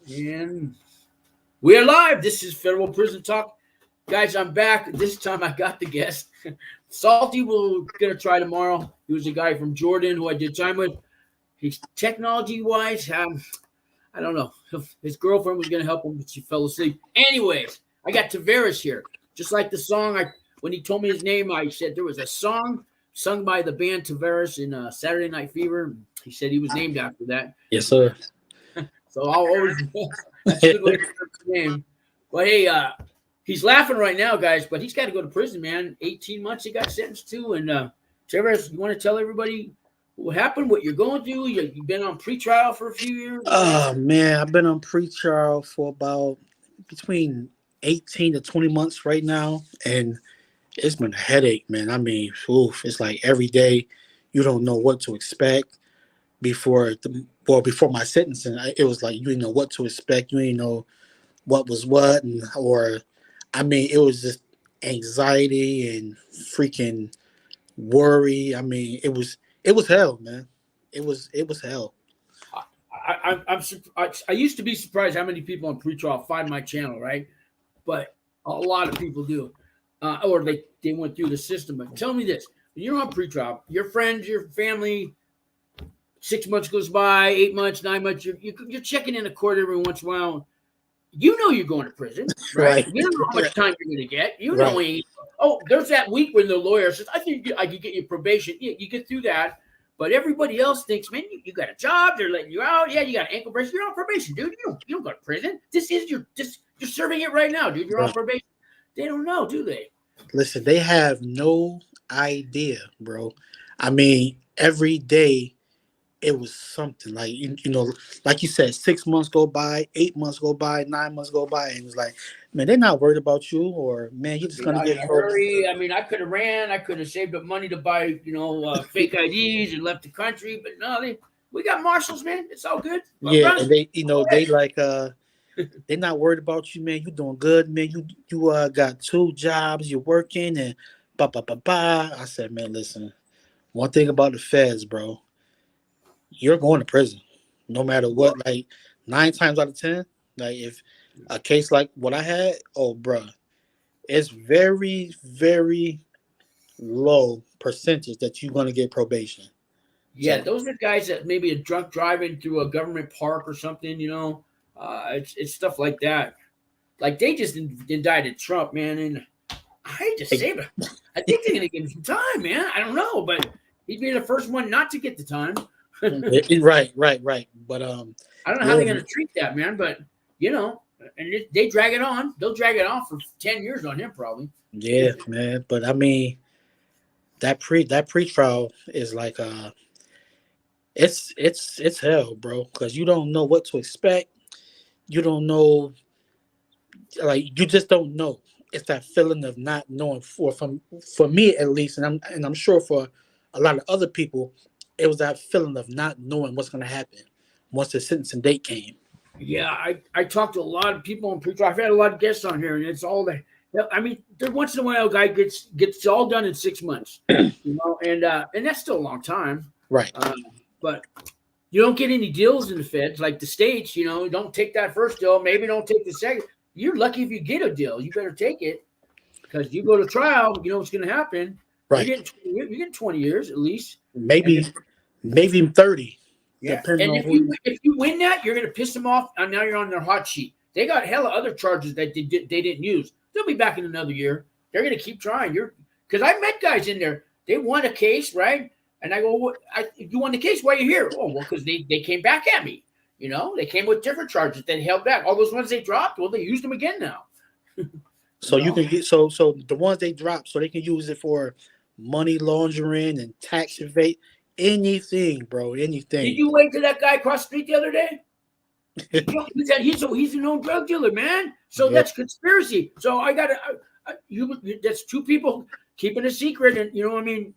And we are live. This is Federal Prison Talk. Guys, I'm back. This time I got the guest. Salty we're going to try tomorrow. He was a guy from Jordan who I did time with. He's technology-wise, I don't know. His girlfriend was going to help him, but she fell asleep. Anyways, I got Tavares here. Just like the song, when he told me his name, I said there was a song sung by the band Tavares in Saturday Night Fever. He said he was named after that. Yes, sir. So I'll always that's a good way to remember his name. But hey, he's laughing right now, guys, but he's got to go to prison, man. 18 months he got sentenced to. And Tavares, you want to tell everybody what happened, what you're going through? You've been on pretrial for a few years? Oh, man, I've been on pretrial for about between 18 to 20 months right now. And it's been a headache, man. I mean, it's like every day you don't know what to expect. Before my sentencing, it was like you didn't know what to expect. You didn't know what was what, it was just anxiety and freaking worry. I mean, it was hell, man. It was hell. I used to be surprised how many people on pretrial find my channel, right? But a lot of people do, or they went through the system. But tell me this: when you're on pretrial, your friends, your family. 6 months goes by, 8 months, 9 months. You're checking in a court every once in a while. You know you're going to prison, right? You don't know how much time you're going to get. You know, there's that week when the lawyer says, "I think I could get you probation." Yeah, you get through that, but everybody else thinks, "Man, you got a job. They're letting you out. Yeah, you got an ankle brace. You're on probation, dude. You don't go to prison. You're serving it right now, dude. You're on probation." They don't know, do they? Listen, they have no idea, bro. I mean, every day. It was something like, you know, like you said, 6 months go by, 8 months go by, 9 months go by. And it was like, man, they're not worried about you, or man, you're just going to get hurt. I mean, I could have ran. I could have saved up money to buy, fake IDs and left the country. But no, we got marshals, man. It's all good. Yeah, and they like, they're not worried about you, man. You're doing good, man. You got 2 jobs. You're working and I said, man, listen, one thing about the feds, bro. You're going to prison, no matter what. Like 9 times out of 10, like if a case like what I had, bruh, it's very, very low percentage that you're going to get probation. Yeah, those are guys that maybe a drunk driving through a government park or something. It's stuff like that. Like they just indicted Trump, man, and I hate to say it, but I think they're going to give him some time, man. I don't know, but he'd be the first one not to get the time. Right. But I don't know how they're going to treat that, man. But and they drag it on. They'll drag it on for 10 years on him, probably. Yeah, man. But I mean, that pre-trial is like it's hell, bro. Because you don't know what to expect. You don't know, like you just don't know. It's that feeling of not knowing. For me at least, and I'm sure for a lot of other people. It was that feeling of not knowing what's going to happen once the sentencing date came. Yeah, I talked to a lot of people on pretrial. I've had a lot of guests on here, and it's all that. I mean, once in a while, a guy gets all done in 6 months, and that's still a long time, right? But you don't get any deals in the feds like the states. Don't take that first deal. Maybe don't take the second. You're lucky if you get a deal. You better take it because you go to trial. You know what's going to happen. Right. You get 20 years at least. Maybe 30. Yeah. And if you win that, you're going to piss them off. And now you're on their hot sheet. They got hella other charges that they didn't use. They'll be back in another year. They're going to keep trying. Because I met guys in there. They won a case, right? And I go, you won the case. Why are you here? Oh, well, because they came back at me. They came with different charges. Then held back. All those ones they dropped, well, they used them again now. So you can get so the ones they dropped, so they can use it for money laundering and tax evade, anything, bro, anything. Did you wait till that guy crossed the street the other day? He's a known drug dealer, man. So that's conspiracy. So I got to, that's 2 people keeping a secret, and you know what I mean?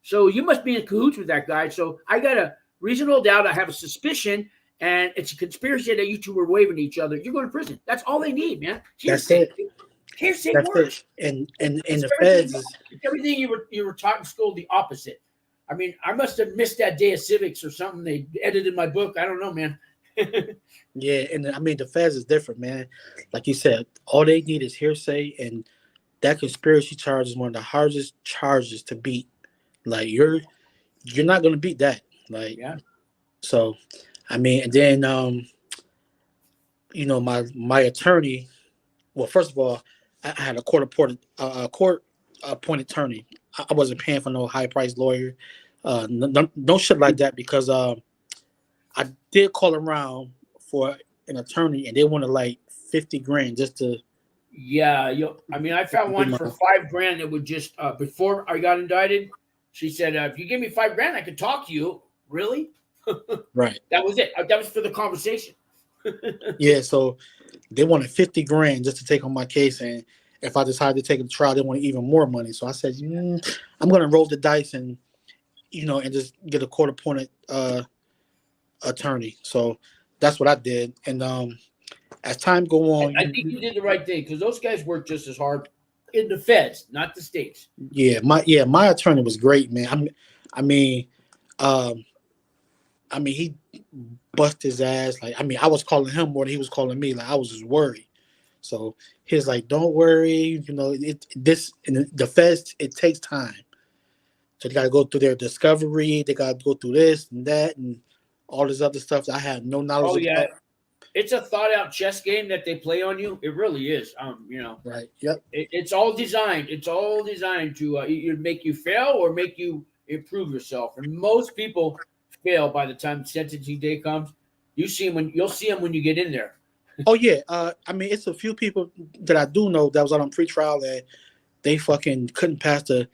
So you must be in cahoots with that guy. So I got a reasonable doubt. I have a suspicion, and it's a conspiracy that you 2 were waving to each other. You're going to prison. That's all they need, man. That's it. Hearsay That's works. It. And the feds is everything you were taught in school, the opposite. I mean, I must have missed that day of civics or something. They edited my book. I don't know, man. Yeah, and I mean the feds is different, man. Like you said, all they need is hearsay, and that conspiracy charge is one of the hardest charges to beat. Like you're not gonna beat that. Like Yeah. so, I mean, and then my attorney. Well, first of all, I had a court appointed attorney. I wasn't paying for no high priced lawyer, no shit like that because I did call around for an attorney and they wanted like 50 grand just to. Yeah, I mean, I found one for $5,000 that would just before I got indicted. She said, "If you give me $5,000, I could talk to you." Really? Right. That was it. That was for the conversation. Yeah, so they wanted 50 grand just to take on my case, and if I decided to take it to trial, they wanted even more money. So I said, I'm gonna roll the dice and and just get a court appointed attorney. So that's what I did, and as time go on, I think you did the right thing because those guys work just as hard in the feds, not the states. My attorney was great, man. I mean, he bust his ass. Like, I mean, I was calling him more than he was calling me. Like, I was just worried. So he's like, "Don't worry, in the feds, it takes time. So they got to go through their discovery. They got to go through this and that and all this other stuff that I had no knowledge Oh yeah, about." it's a thought out chess game that they play on you. It really is. Right. Yep. It's all designed. It's all designed to either make you fail or make you improve yourself. And most people fail by the time sentencing day comes. You'll see them when you get in there. Oh yeah. I mean, it's a few people that I do know that was out on pretrial that they fucking couldn't pass the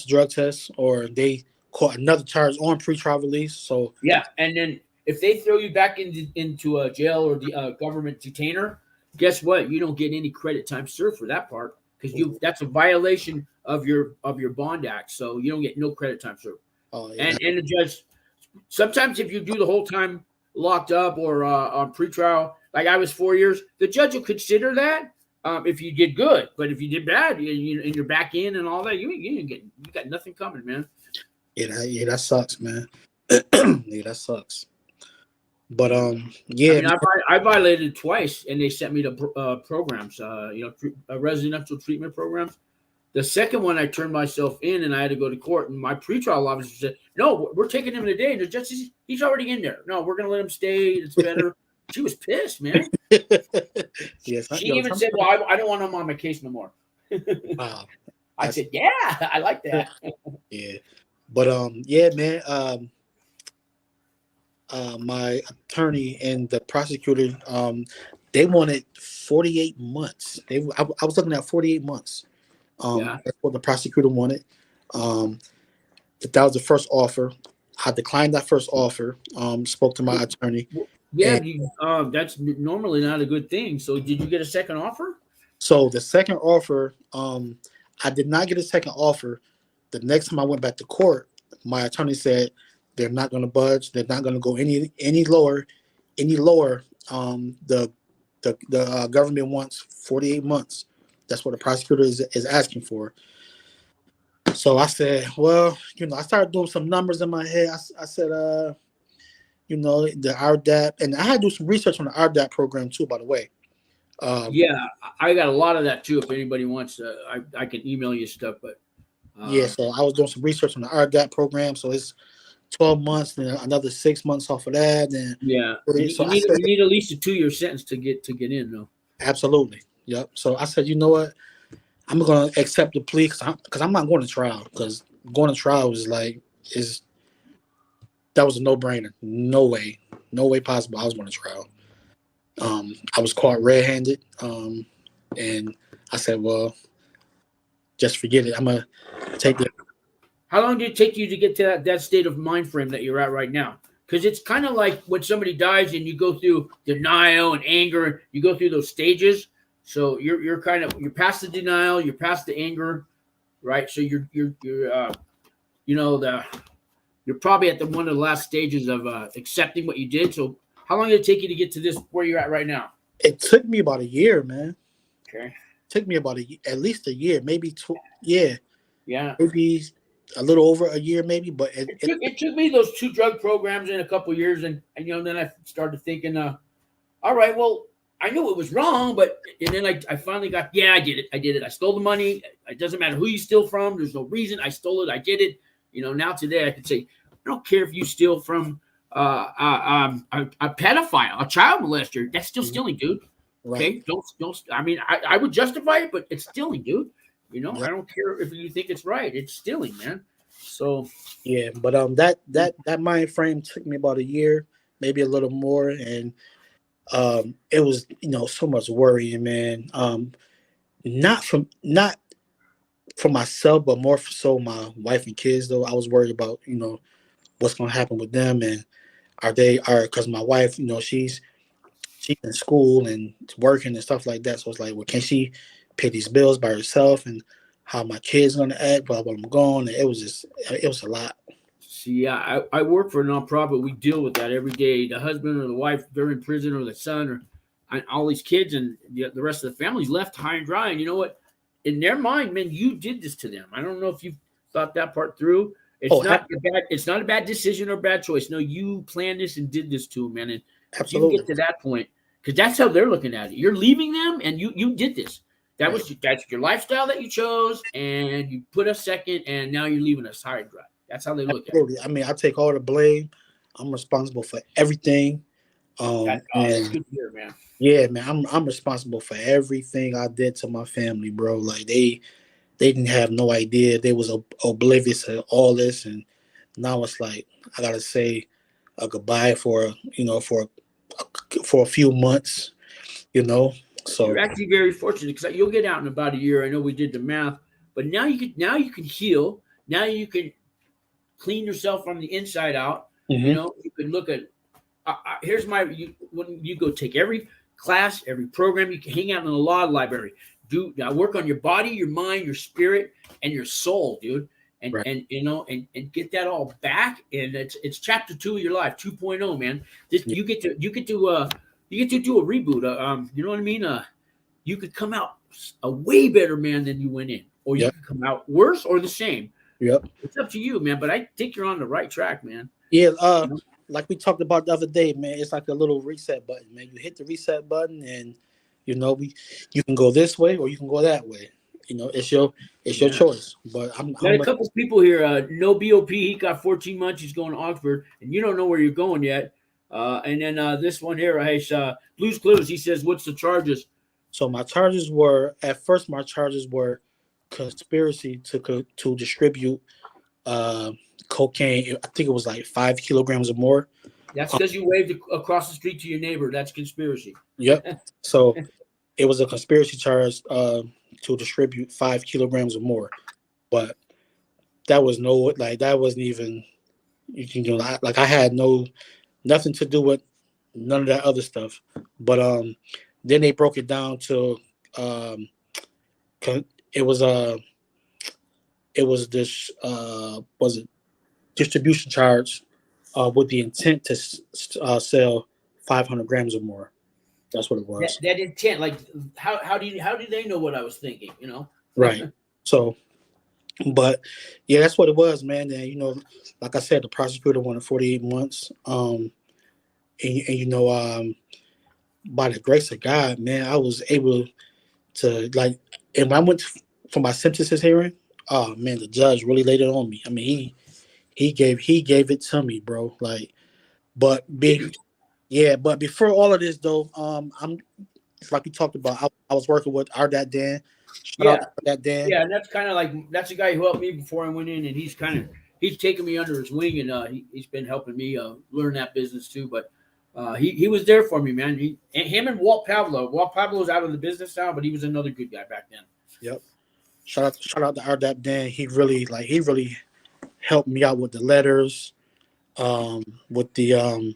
drug test, or they caught another charge on pretrial release. So yeah, and then if they throw you back into a jail or the government detainer, guess what? You don't get any credit time served for that part because that's a violation of your bond act. So you don't get no credit time served. Oh yeah. And the judge sometimes if you do the whole time locked up or on pretrial, like I was 4 years, the judge will consider that if you did good. But if you did bad, and you're back in and all that, you got nothing coming, man. Yeah, that sucks, man. Yeah, that sucks. But yeah, I mean, I violated twice, and they sent me to programs, residential treatment programs. The second one, I turned myself in, and I had to go to court. And my pretrial officer said, "No, we're taking him today." And the judge says, "He's already in there. No, we're going to let him stay. It's better." She was pissed, man. Yes, she even said, "Well, I don't want him on my case no more." Wow. I said, "Yeah, I like that." Yeah, but yeah, man. My attorney and the prosecutor, they wanted 48 months. I was looking at 48 months. That's what the prosecutor wanted. That was the first offer. I declined that first offer. Spoke to my attorney. Yeah, that's normally not a good thing. So, did you get a second offer? So the second offer, I did not get a second offer. The next time I went back to court, my attorney said they're not going to budge. They're not going to go any lower. The government wants 48 months. That's what the prosecutor is asking for. So I said, well, I started doing some numbers in my head. I said, the RDAP, and I had to do some research on the RDAP program too, by the way. Yeah, I got a lot of that too. If anybody wants, I can email you stuff. But yeah, so I was doing some research on the RDAP program. So it's 12 months, and another 6 months off of that. And yeah, you need at least a 2-year sentence to get in, though. Absolutely. Yep. So I said, you know what? I'm going to accept the plea because I'm not going to trial, because going to trial was that was a no-brainer. No way possible I was going to trial. I was caught red-handed, and I said, well, just forget it. I'm going to take it. How long did it take you to get to that state of mind frame that you're at right now? Because it's kind of like when somebody dies and you go through denial and anger, you go through those stages. So you're past the denial, you're past the anger, right? So you're probably at one of the last stages of accepting what you did. So how long did it take you to get to this where you're at right now? It took me about a year, man. Okay. It took me about at least a year, maybe 2. Yeah. Yeah. Maybe a little over a year maybe, but It took me those 2 drug programs in a couple of years, and then I started thinking, all right, well, I knew it was wrong, and then I finally got, I did it. I stole the money. It doesn't matter who you steal from. There's no reason. I stole it. I did it. Now today I could say, I don't care if you steal from a pedophile, a child molester. That's still stealing, dude. Okay, right. don't. I mean, I would justify it, but it's stealing, dude. Yep. I don't care if you think it's right. It's stealing, man. So yeah, but that mind frame took me about a year, maybe a little more, and it was so much worrying, man. Not for myself, but more so my wife and kids. Though I was worried about what's gonna happen with them, and because my wife, she's in school and working and stuff like that. So it's like, well, can she pay these bills by herself, and how my kids gonna act while I'm gone? And it was a lot. see, I work for a nonprofit. We deal with that every day. The husband or the wife, they're in prison, or the son, or all these kids, and the rest of the family's left high and dry. And you know what? In their mind, man, you did this to them. I don't know if you thought that part through. It's not a bad decision or bad choice. No, you planned this and did this to them, man. And Absolutely. you get to that point, because that's how they're looking at it. You're leaving them, and you did this. That's your lifestyle that you chose, and you put us second, and now you're leaving us high and dry. That's how they look at it. I mean, I take all the blame. I'm responsible for everything. That's good to hear, man. Yeah, man, I'm responsible for everything I did to my family, bro. Like they didn't have no idea. They was oblivious to all this, and now it's like I gotta say a goodbye for a few months, So You're actually very fortunate, because you'll get out in about a year. I know we did the math, but now you can heal. Now you can clean yourself from the inside out. Mm-hmm. You can look at. Here's when you go take every class, every program. You can hang out in the law library. Work on your body, your mind, your spirit, and your soul, dude. And right. and get that all back. And it's chapter 2 of your life, 2.0, man. You get to do a reboot. You know what I mean? You could come out a way better man than you went in, or you could come out worse or the same. Yep. It's up to you, man. But I think you're on the right track, man. Yeah. Like we talked about the other day, man, it's like a little reset button, man. You hit the reset button, and you can go this way or you can go that way. It's your choice. But I'm got a couple people here. No B.O.P. He got 14 months. He's going to Oxford, and you don't know where you're going yet. And then this one here, Blues Clues. He says, "What's the charges?" So my charges were conspiracy to distribute cocaine. I think it was like 5 kilograms or more. That's because you waved across the street to your neighbor. That's conspiracy. Yep. So it was a conspiracy charge to distribute 5 kilograms or more. But that wasn't even, I had nothing to do with none of that other stuff. But then they broke it down to it was this distribution charge with the intent to sell 500 grams or more. That's what it was. That intent, like how do they know what I was thinking? Right. So, but yeah, that's what it was, man. And like I said, the prosecutor wanted 48 months. And by the grace of God, man, I was able to and when I went for my sentences hearing, oh man, the judge really laid it on me. I mean, he gave it to me, bro. But before all of this though, like we talked about, I was working with RDAP Dan. Shout out to RDAP Dan. Yeah, and that's the guy who helped me before I went in, and he's taken me under his wing, and he's been helping me learn that business too. But he was there for me, man. Him and Walt Pavlo. Walt Pavlo's out of the business now, but he was another good guy back then. Yep. Shout out to RDAP Dan. He really helped me out with the letters, with the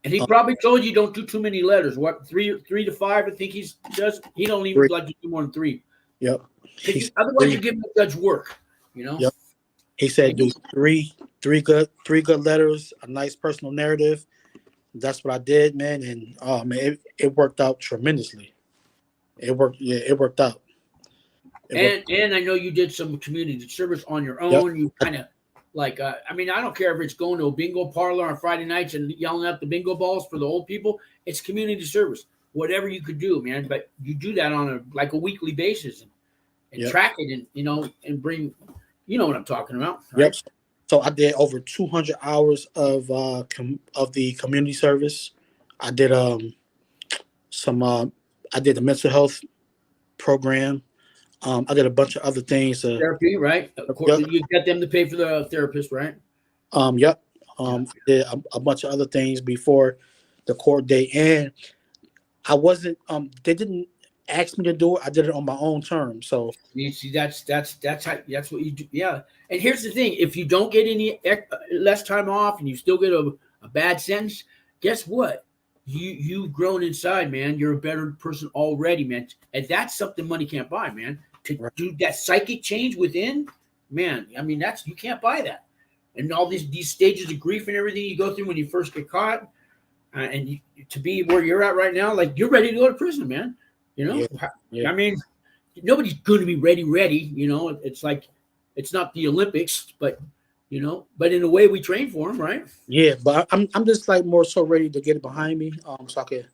and he probably told you don't do too many letters. What, 3 to 5? I think he does. He don't even like to do more than 3. Yep. Otherwise, you give him the judge work. Yep. He said do three good letters, a nice personal narrative. That's what I did, man. And oh man, it worked out tremendously. It worked out. And I know you did some community service on your own. You kind of like, I mean, I don't care if it's going to a bingo parlor on Friday nights and yelling out the bingo balls for the old people. It's community service, whatever you could do, man. But you do that on a weekly basis and track it and, and bring, what I'm talking about. Right? Yep. So I did over 200 hours of the community service. I did I did the mental health program. I did a bunch of other things. Therapy, right? Of course, you got them to pay for the therapist, right? Yep. I did a bunch of other things before the court date, and I wasn't. They didn't ask me to do it. I did it on my own terms. So you see, that's what you do. Yeah. And here's the thing: if you don't get any less time off, and you still get a bad sentence, guess what? You've grown inside, man. You're a better person already, man. And that's something money can't buy, man. To do that psychic change within, man. I mean, you can't buy that. And all these stages of grief and everything you go through when you first get caught, and to be where you're at right now, like you're ready to go to prison, man. I mean, nobody's going to be ready. It's like it's not the Olympics, but but in a way we train for them, right? Yeah, but I'm just like more so ready to get it behind me, so I can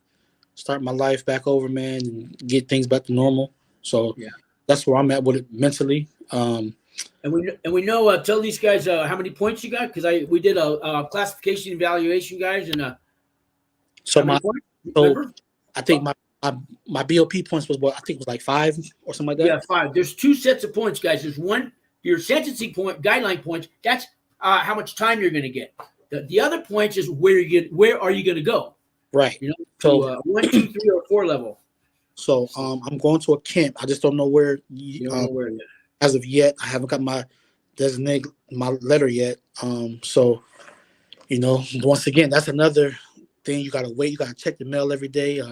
start my life back over, man, and get things back to normal. So that's where I'm at with it mentally. And we know. Tell these guys how many points you got, because we did a classification evaluation, guys, and I think my B.O.P points was I think it was like 5 or something like that. Yeah, 5. There's 2 sets of points, guys. There's one, your sentencing point, guideline points. That's how much time you're going to get. The other points is where are you going to go? Right. So 1, 2, 3, or 4 level. So I'm going to a camp. I just don't know where. As of yet, I haven't got my letter yet. So once again, that's another thing. You gotta wait. You gotta check the mail every day.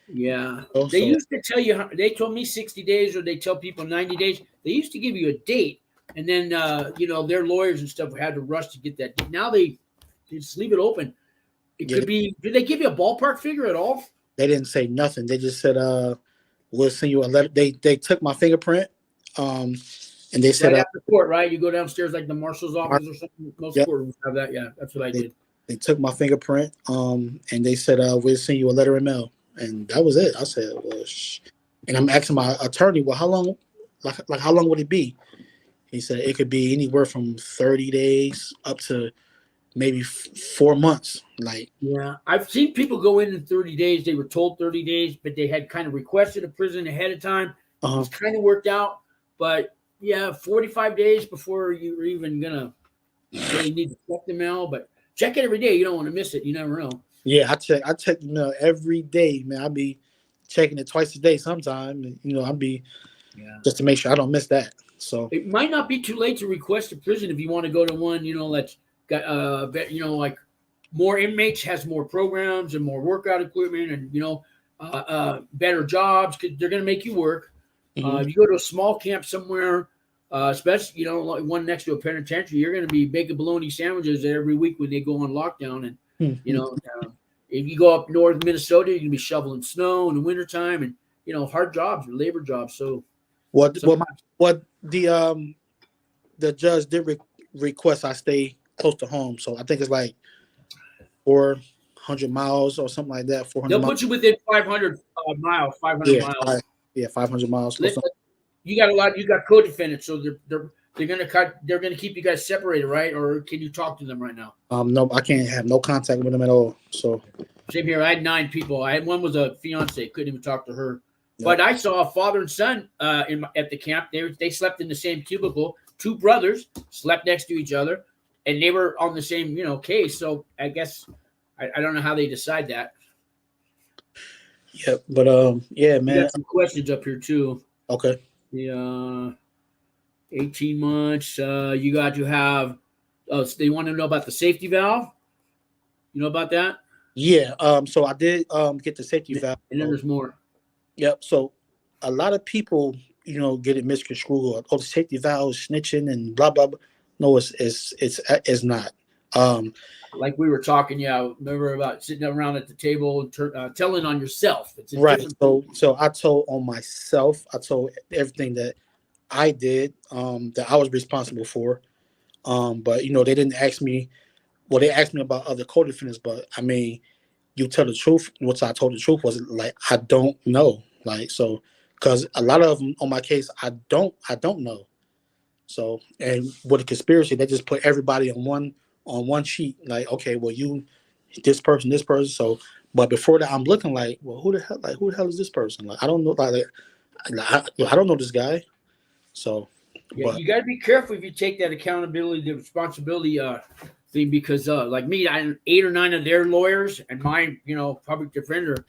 They used to tell you. They told me 60 days, or they tell people 90 days. They used to give you a date, and then their lawyers and stuff had to rush to get that date. Now they just leave it open. It could be. Did they give you a ballpark figure at all? They didn't say nothing. They just said, "We'll send you a letter." They took my fingerprint, and they said, "Right after court, right? You go downstairs like the marshal's office or something. Most courtrooms have that. Yeah, that's what I did." They took my fingerprint, and they said, "We'll send you a letter in mail," and that was it. I said, "Well," and I'm asking my attorney, "Well, how long? Like how long would it be?" He said it could be anywhere from 30 days up to maybe 4 months. I've seen people go in 30 days. They were told 30 days, but they had kind of requested a prison ahead of time. It's kind of worked out, but 45 days before you were even gonna really need to check the mail. But check it every day. You don't want to miss it. You never know. Yeah, I check the mail every day, man. I'll be checking it twice a day sometime. I'll be just to make sure I don't miss that. So it might not be too late to request a prison if you want to go to one, that's got like more inmates, has more programs and more workout equipment, and better jobs, because they're going to make you work. If you go to a small camp somewhere, especially like one next to a penitentiary, you're going to be making bologna sandwiches every week when they go on lockdown. And if you go up north Minnesota, you're going to be shoveling snow in the wintertime, and hard jobs or labor jobs. So what the judge did request I stay close to home, so I think it's like 400 miles or something like that. 400. They'll put you within 500 miles. 500 miles. 500 miles. You got You got co-defendants, so they're gonna keep you guys separated, right? Or can you talk to them right now? No, I can't have no contact with them at all. So same here. I had 9 people. One was a fiance. Couldn't even talk to her. Yep. But I saw a father and son at the camp. They slept in the same cubicle. 2 brothers slept next to each other, and they were on the same case. So I guess I don't know how they decide that. Yeah, but man. We got some questions up here too. Okay. The 18 months. You got to have. So they want to know about the safety valve. You know about that? Yeah. So I did get the safety valve. And then there's more. Yep. So a lot of people, get it misconstrued. The safety valve is snitching and blah blah blah. No, it's not. Like we were talking, remember about sitting around at the table and telling on yourself. It's right. So I told on myself. I told everything that I did that I was responsible for. But they didn't ask me. Well, they asked me about other co-defendants, but I mean, you tell the truth. What I told the truth was like I don't know. Like so, because a lot of them on my case, I don't know. So and with a conspiracy, they just put everybody on one sheet. Like okay, well you, this person, this person. So, but before that, I'm looking like, well, who the hell is this person? Like I don't know. I don't know this guy. So, Yeah, but you got to be careful if you take that accountability, the responsibility thing, because like me, 8 or 9 of their lawyers and my, public defender,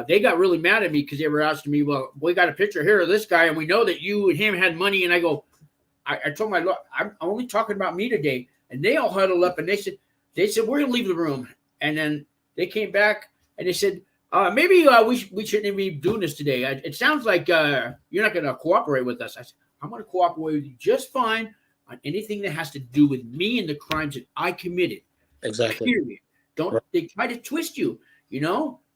they got really mad at me because they were asking me, well, we got a picture here of this guy, and we know that you and him had money. And I go, I told my lawyer, I'm only talking about me today. And they all huddled up and they said, we're gonna leave the room. And then they came back and they said, maybe we shouldn't be doing this today. It sounds like you're not gonna cooperate with us. I said, I'm going to cooperate with you just fine on anything that has to do with me and the crimes that I committed. exactly. Period. Don't Right. they try to twist you? Yeah,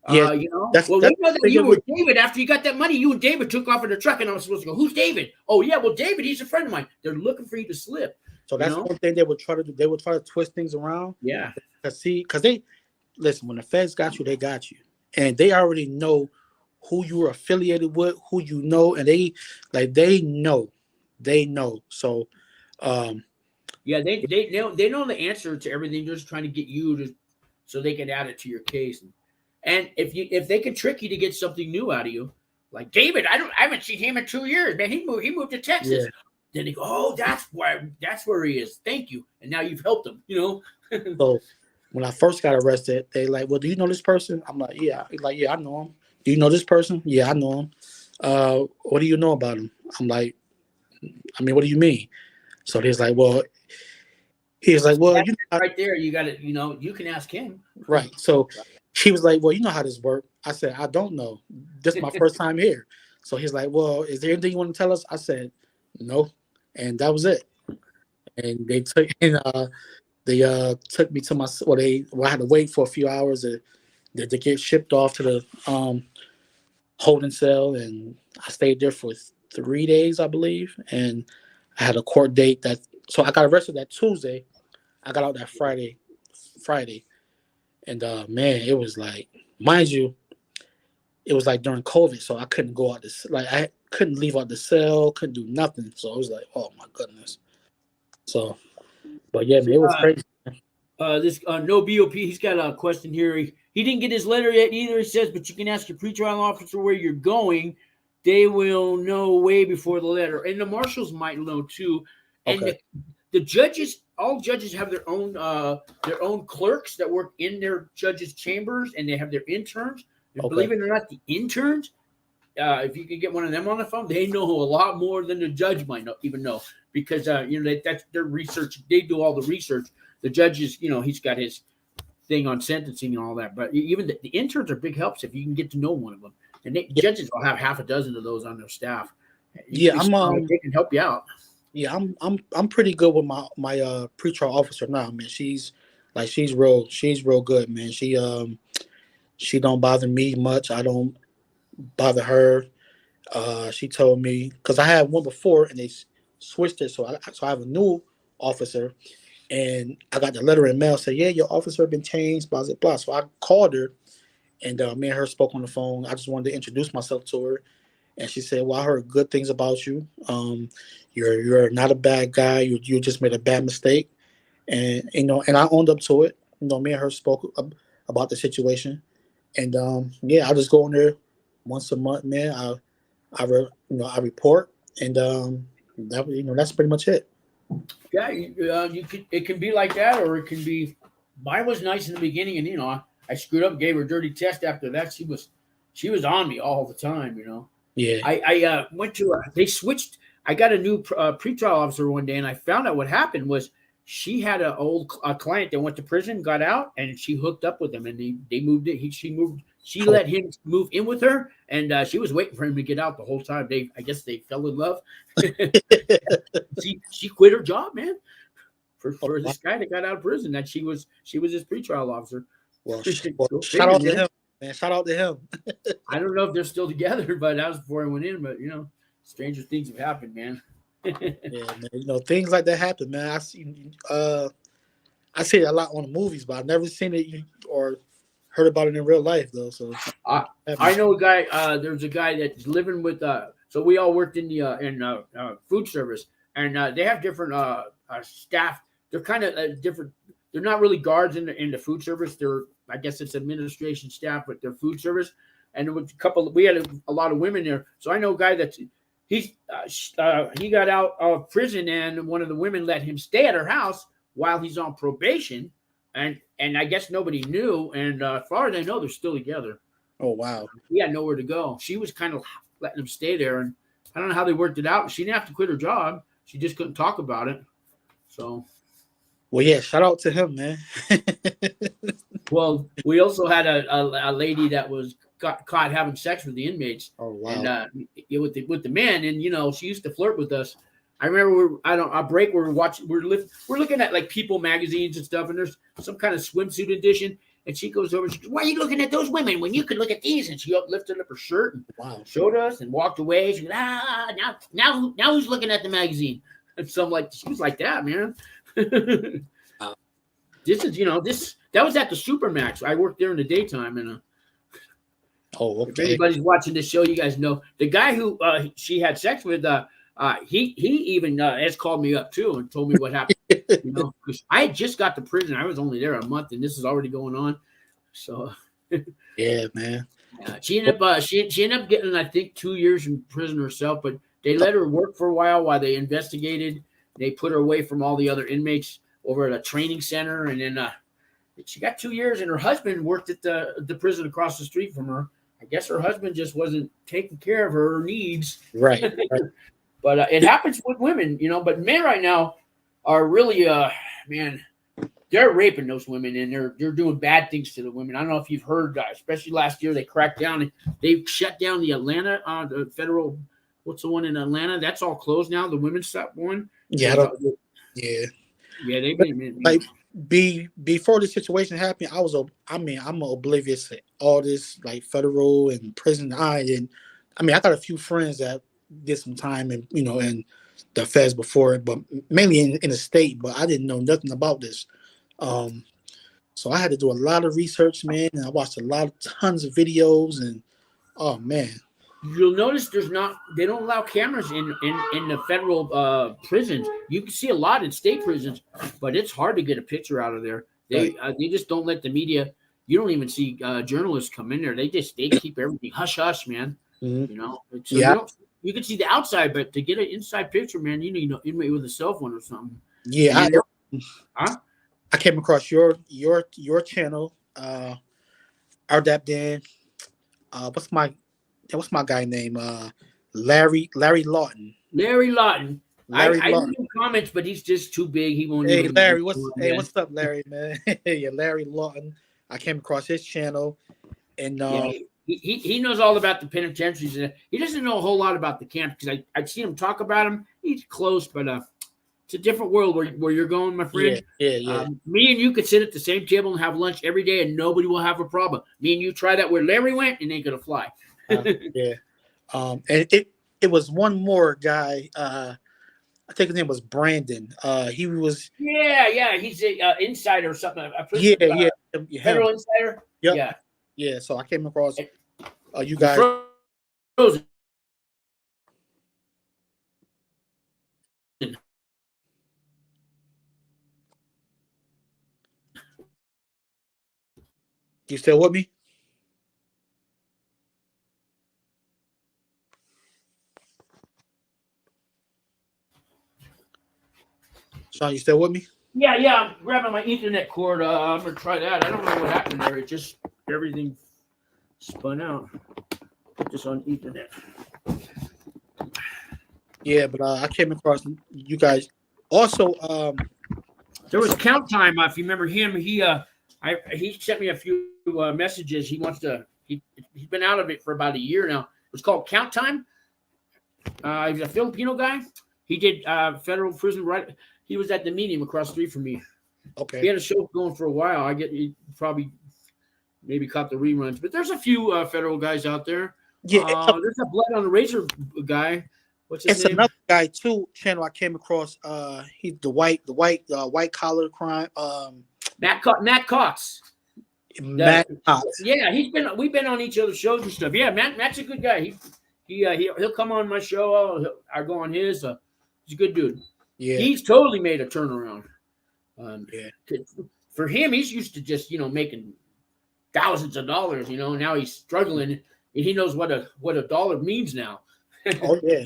Well, that's we know that the thing you that were David after you got that money. You and David took off in the truck, and I was supposed to go. Who's David? Oh yeah, well David, he's a friend of mine. They're looking for you to slip. So that's one thing they would try to do. They would try to twist things around. Yeah. Because they listen, when the feds got you, they got you, and they already know who you are affiliated with, who you know, and they know. So, Yeah, they know the answer to everything. They're just trying to get you to, so they can add it to your case. And if they can trick you to get something new out of you, like David, I haven't seen him in 2 years, man. He moved to Texas. yeah. Then they go, oh, that's where he is. Thank you. And now you've helped him. So when I first got arrested, they like, well, do you know this person? I'm like, yeah. He's like, yeah, I know him. Do you know this person? Yeah, I know him. What do you know about him? I'm like, I mean, what do you mean? So he's like, well, Right there, you got it. You can ask him. right. So he was like, well, you know how this works. I said, I don't know. This is my first time here. So he's like, well, is there anything you want to tell us? I said, no. And that was it. And they took me to my, I had to wait for a few hours to get shipped off to the holding cell, and I stayed there for 3 days, I believe. And I had a court date so I got arrested that Tuesday. I got out that Friday. And man, it was like, mind you, it was like during COVID, so I couldn't go out I couldn't leave out the cell, couldn't do nothing. So I was like, oh my goodness. So, but yeah, man, it was crazy. This no B.O.P. He's got a question here. He didn't get his letter yet either. He says, but you can ask your pretrial officer where you're going. They will know way before the letter, and the marshals might know too. And Okay. the judges, all judges have their own clerks that work in their judges' chambers, and they have their interns. And Okay. believe it or not, the interns, if you can get one of them on the phone, they know a lot more than the judge might even know, because that's their research. They do all the research. The judges, he's got his thing on sentencing and all that. But even the interns are big helps if you can get to know one of them. And judges will have half a dozen of those on their staff. Yeah, they can help you out. Yeah, I'm pretty good with my pretrial officer now, man. She's real good, man. She don't bother me much. I don't bother her. She told me, because I had one before and they switched it, so I have a new officer, and I got the letter in mail saying, yeah, your officer been changed, blah blah blah. So I called her, and me and her spoke on the phone. I just wanted to introduce myself to her. And she said, well, I heard good things about you. You're not a bad guy. You just made a bad mistake. And, and I owned up to it. Me and her spoke about the situation. And, I just go in there once a month, man. I report. And, that's pretty much it. Yeah, it can be like that, or it can be, mine was nice in the beginning. And, I screwed up, gave her a dirty test. After that, she was on me all the time, Yeah. I went to they switched. I got a new pretrial officer one day, and I found out what happened was she had an old client that went to prison, got out, and she hooked up with him, and they moved it. She let him move in with her, and she was waiting for him to get out the whole time. I guess they fell in love. She quit her job, man, for this guy that got out of prison. That she was his pretrial officer. Well, shout out to him, man. Shout out to him. I don't know if they're still together, but that was before I went in. But stranger things have happened, man. Yeah, man. You know, things like that happen, man. I see it a lot on the movies, but I've never seen it or heard about it in real life though. So I know a guy. There's a guy that's living with. So we all worked in the food service, and they have different staff. They're kind of different. They're not really guards in the food service. They're, I guess it's administration staff, but they're food service. And there was a couple. We had a lot of women there. So I know a guy that's he got out of prison, and one of the women let him stay at her house while he's on probation, and I guess nobody knew. And as far as I know, they're still together. oh wow. He had nowhere to go. She was kind of letting him stay there, and I don't know how they worked it out. She didn't have to quit her job. She just couldn't talk about it. So, Well, yeah, shout out to him, man. well, we also had a lady that was caught having sex with the inmates. Oh wow. And with the men, and she used to flirt with us. I remember our break. We're looking at like People magazines and stuff, and there's some kind of swimsuit edition. And she goes over and she goes, "Why are you looking at those women when you could look at these?" And she lifted up her shirt and showed us and walked away. She goes, now who's looking at the magazine? And so I'm like, she was like that, man. This is, that was at the Supermax. I worked there in the daytime. And okay. If anybody's watching this show, you guys know the guy who she had sex with. He even has called me up too and told me what happened. Because I had just got to prison. I was only there a month, and this is already going on. So, yeah, man. She ended up getting, I think, 2 years in prison herself. But they let her work for a while they investigated. They put her away from all the other inmates over at a training center, and then she got 2 years. And her husband worked at the prison across the street from her. I guess her husband just wasn't taking care of her needs. Right. But it happens with women, But men right now are really, man, they're raping those women, and they're doing bad things to the women. I don't know if you've heard, especially last year, they cracked down and they shut down the Atlanta, the federal. What's the one in Atlanta? That's all closed now. The women's one. Yeah. Yeah. They've been like before the situation happened. I'm oblivious to all this like federal and prison. I got a few friends that did some time in the feds before, but mainly in the state, but I didn't know nothing about this. So I had to do a lot of research, man, and I watched tons of videos, and oh man. You'll notice they don't allow cameras in the federal prisons. You can see a lot in state prisons, but it's hard to get a picture out of there. They just don't let the media. You don't even see journalists come in there. They keep everything hush hush, man. Mm-hmm. So you can see the outside, but to get an inside picture, man, you need an inmate with a cell phone or something. Yeah, I came across your channel, RDAP Dan. What's my guy name? Larry Lawton. Larry Lawton. I do comments, but he's just too big. He won't. Hey Larry, what's up, Larry, man? Yeah, Larry Lawton. I came across his channel, and he knows all about the penitentiaries. He doesn't know a whole lot about the camp because I've seen him talk about him. He's close, but it's a different world where you're going, my friend. Yeah. Me and you could sit at the same table and have lunch every day, and nobody will have a problem. Me and you try that where Larry went, and ain't gonna fly. Yeah. And it was one more guy. I think his name was Brandon. He was. Yeah. He's an insider or something. Federal insider. Yep. Yeah. So I came across you guys. Frozen. You still with me? Sean, you still with me? Yeah. I'm grabbing my Ethernet cord. I'm gonna try that. I don't know what happened there. It just everything spun out. Put this on Ethernet. Yeah, but I came across you guys. Also, there was Count Time. If you remember him, he sent me a few messages. He wants to. He's been out of it for about a year now. It's called Count Time. He's a Filipino guy. He did federal prison right. He was at the Medium across the street from me. Okay. He had a show going for a while. He probably maybe caught the reruns, but there's a few federal guys out there. Yeah. There's a Blood on the Razor guy. What's his It's name? another guy too. Channel I came across. He's the white collar crime. Matt Cox. Matt Cox. Yeah, we've been on each other's shows and stuff. Yeah, Matt's a good guy. He'll come on my show. I go on his. He's a good dude. Yeah, He's totally made a turnaround. yeah. For him, he's used to just making thousands of dollars. Now he's struggling, and he knows what a dollar means now. Oh yeah.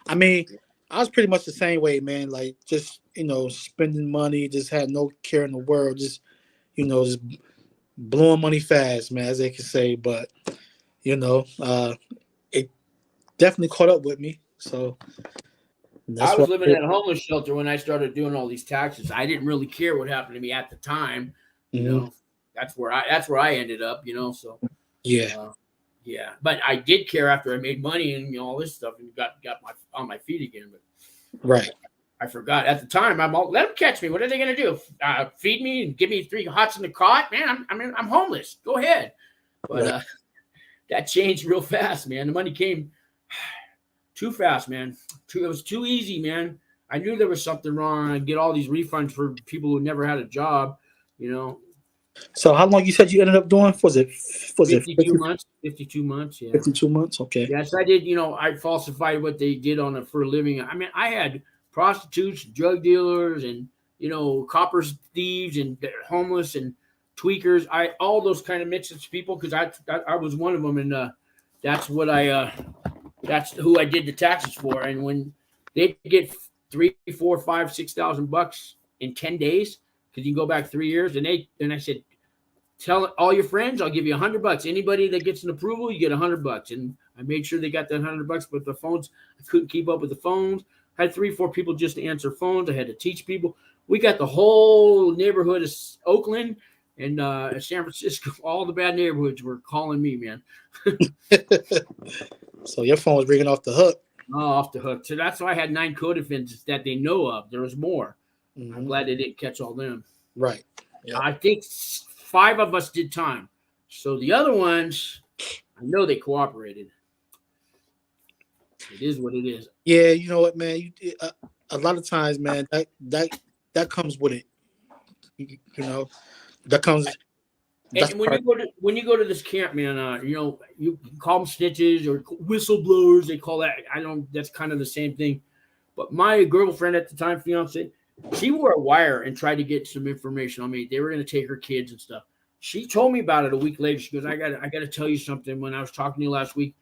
I mean, I was pretty much the same way, man. Like just spending money, just had no care in the world, just just blowing money fast, man, as they can say. But it definitely caught up with me. So I that's was what. living at a homeless shelter when I started doing all these taxes. I didn't really care what happened to me at the time. That's where I ended up. So Yeah. yeah. But I did care after I made money and all this stuff and got on my feet again. But Right. I forgot at the time. I'm all, let them catch me. What are they going to do? Feed me and give me 3 hots in the cot? Man, I'm homeless. Go ahead. But Right. That changed real fast, man. The money came too fast, man. It was too easy, man. I knew there was something wrong. I'd get all these refunds for people who never had a job, So how long you said you ended up doing? Was it 52 months? 52 months, yeah. 52 months? Okay. Yes, I did. I falsified what they did for a living. I mean, I had prostitutes, drug dealers, and coppers, thieves, and homeless and tweakers. All those kind of mixed of people because I was one of them, and that's what that's who I did the taxes for. And when they get $3,000, $4,000, $5,000, $6,000 in 10 days, because you can go back 3 years, and I said, tell all your friends, I'll give you $100. Anybody that gets an approval, you get $100. And I made sure they got that $100. But the phones, I couldn't keep up with the phones. I had 3 or 4 people just to answer phones. I had to teach people. We got the whole neighborhood of Oakland and San Francisco. All the bad neighborhoods were calling me, man. So your phone was ringing off the hook. Oh, off the hook. So that's why I had 9 co-defendants that they know of. There was more. Mm-hmm. I'm glad they didn't catch all them. Right. Yep. I think 5 of us did time. So the other ones, I know they cooperated. It is what it is. Yeah, you know what, man? A lot of times, man, that comes with it. That comes. And when you go to this camp, man, you can call them snitches or whistleblowers. They call that. That's kind of the same thing. But my girlfriend at the time, fiance, she wore a wire and tried to get some information on me. They were going to take her kids and stuff. She told me about it a week later. She goes, I got to tell you something. When I was talking to you last week,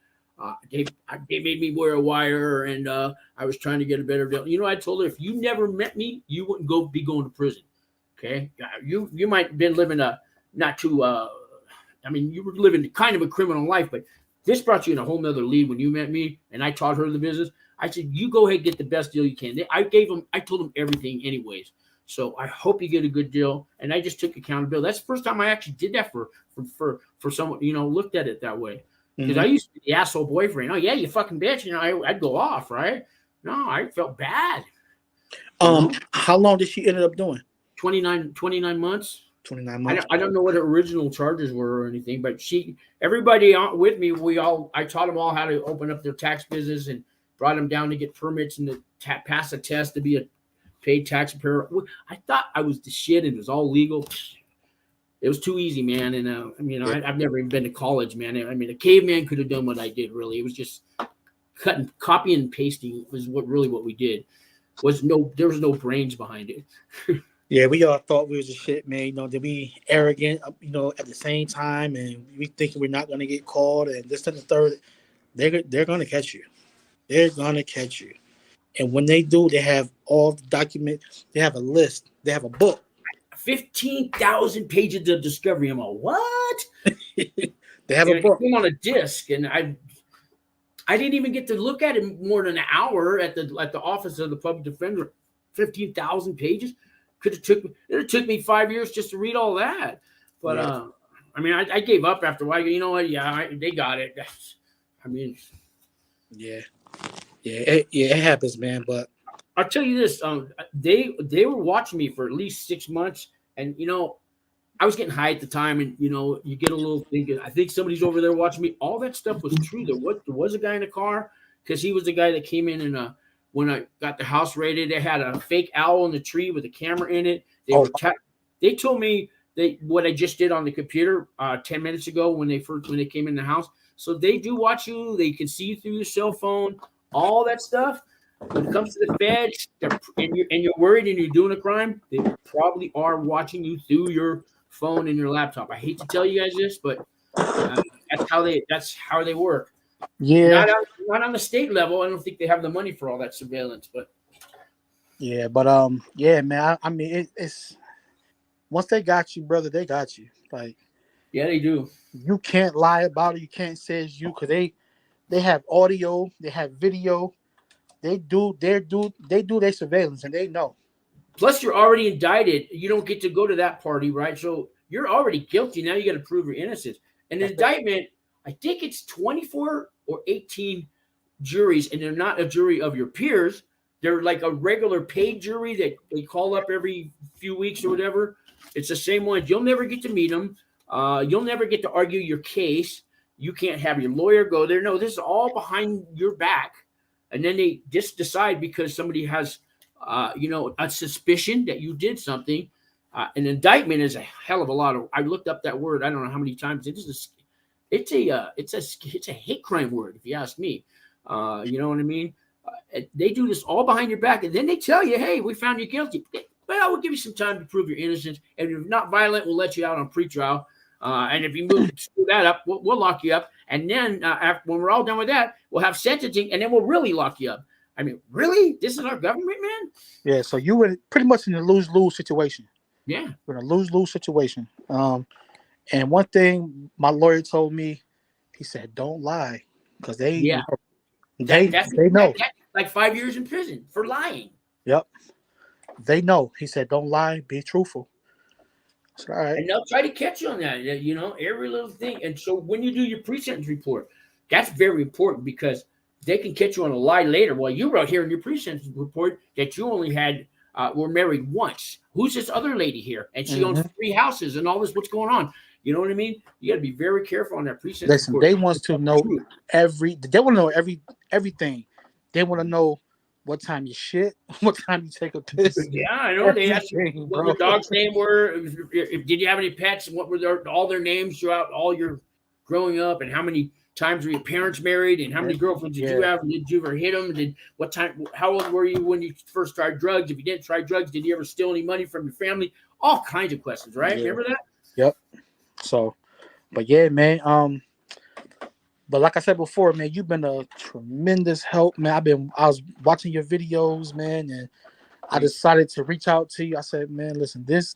they made me wear a wire, and I was trying to get a better deal. I told her, if you never met me, you wouldn't be going to prison. Okay, you might have been living not too. You were living kind of a criminal life, but this brought you in a whole nother league when you met me, and I taught her the business. I said, you go ahead and get the best deal you can. I told them everything anyways. So I hope you get a good deal. And I just took accountability. That's the first time I actually did that for someone, looked at it that way. Because I used to be the asshole boyfriend. Oh yeah, you fucking bitch. I'd go off, right? No, I felt bad. How long did she end up doing? 29 months. 29 months. I don't know what her original charges were or anything, but everybody with me, I taught them all how to open up their tax business and brought them down to get permits and to pass a test to be a paid taxpayer. I thought I was the shit and it was all legal. It was too easy, man. And I've never even been to college, man. A caveman could have done what I did. Really, it was just copy and pasting was what we did. There was no brains behind it. Yeah, we all thought we was a shit, man. To be arrogant, at the same time, and we thinking we're not going to get caught, and this and the third. They're going to catch you. They're going to catch you. And when they do, they have all the documents. They have a list. They have a book. 15,000 pages of discovery. I'm like, what? They have a book. It came on a disc, and I didn't even get to look at it more than an hour at the office of the public defender. 15,000 pages. It took me 5 years just to read all that. But yeah. I gave up after a while. You know what? Yeah, they got it. Yeah, it happens, man. But I'll tell you this: they were watching me for at least 6 months, and I was getting high at the time, and you get a little thinking. I think somebody's over there watching me. All that stuff was true. There was a guy in the car. because he was the guy that came in and when I got the house raided, they had a fake owl in the tree with a camera in it. They told me what I just did on the computer 10 minutes ago when they came in the house. So they do watch you. They can see you through your cell phone, all that stuff. When it comes to the feds, and you're worried and you're doing a crime, they probably are watching you through your phone and your laptop. I hate to tell you guys this, but that's how they work. Yeah, not on the state level. I don't think they have the money for all that surveillance. But yeah, but yeah, man. I mean, it's once they got you, brother, they got you. Like, yeah, they do. you can't lie about it. You can't say it's you because they have audio, they have video. They do their surveillance, and they know. Plus, you're already indicted. You don't get to go to that party, right? So you're already guilty. Now you got to prove your innocence. An indictment, I think it's 24 or 18 juries, and they're not a jury of your peers. They're like a regular paid jury that they call up every few weeks or whatever. It's the same one. You'll never get to meet them. You'll never get to argue your case. You can't have your lawyer go there. No, this is all behind your back. And then they just decide because somebody has, a suspicion that you did something. An indictment is a hell of a lot of. I looked up that word. I don't know how many times. It's a hate crime word, if you ask me. You know what I mean? They do this all behind your back, and then they tell you, "Hey, we found you guilty. Well, we'll give you some time to prove your innocence, and if you're not violent, we'll let you out on pretrial. And if you screw that up, we'll lock you up. And then when we're all done with that, we'll have sentencing, and then we'll really lock you up." I mean, really? This is our government, man? Yeah. So you were pretty much in a lose-lose situation. Yeah. We're in a lose-lose situation. And one thing my lawyer told me, he said, "Don't lie," because they know. That's like 5 years in prison for lying. Yep. They know. He said, "Don't lie. Be truthful." That's all right. And they'll try to catch you on that, every little thing. And so when you do your pre-sentence report, that's very important because they can catch you on a lie later. Well, you wrote here in your pre-sentence report that you only were married once. Who's this other lady here? And she owns 3 houses and all this. What's going on? You know what I mean? You got to be very careful on that pre-sentence report. They want to know everything. They want to know what time you shit, what time you take a piss. Yeah, I know. They asked you what your dog's name were. Did you have any pets? What were all their names throughout all your growing up? And how many times were your parents married? And how many girlfriends did you have? Did you ever hit them? How old were you when you first tried drugs? If you didn't try drugs, did you ever steal any money from your family? All kinds of questions, right? Yeah. Remember that? Yep. So, but yeah, man. But like I said before, man, you've been a tremendous help, man. I was watching your videos, man, and I decided to reach out to you. I said, man, listen, this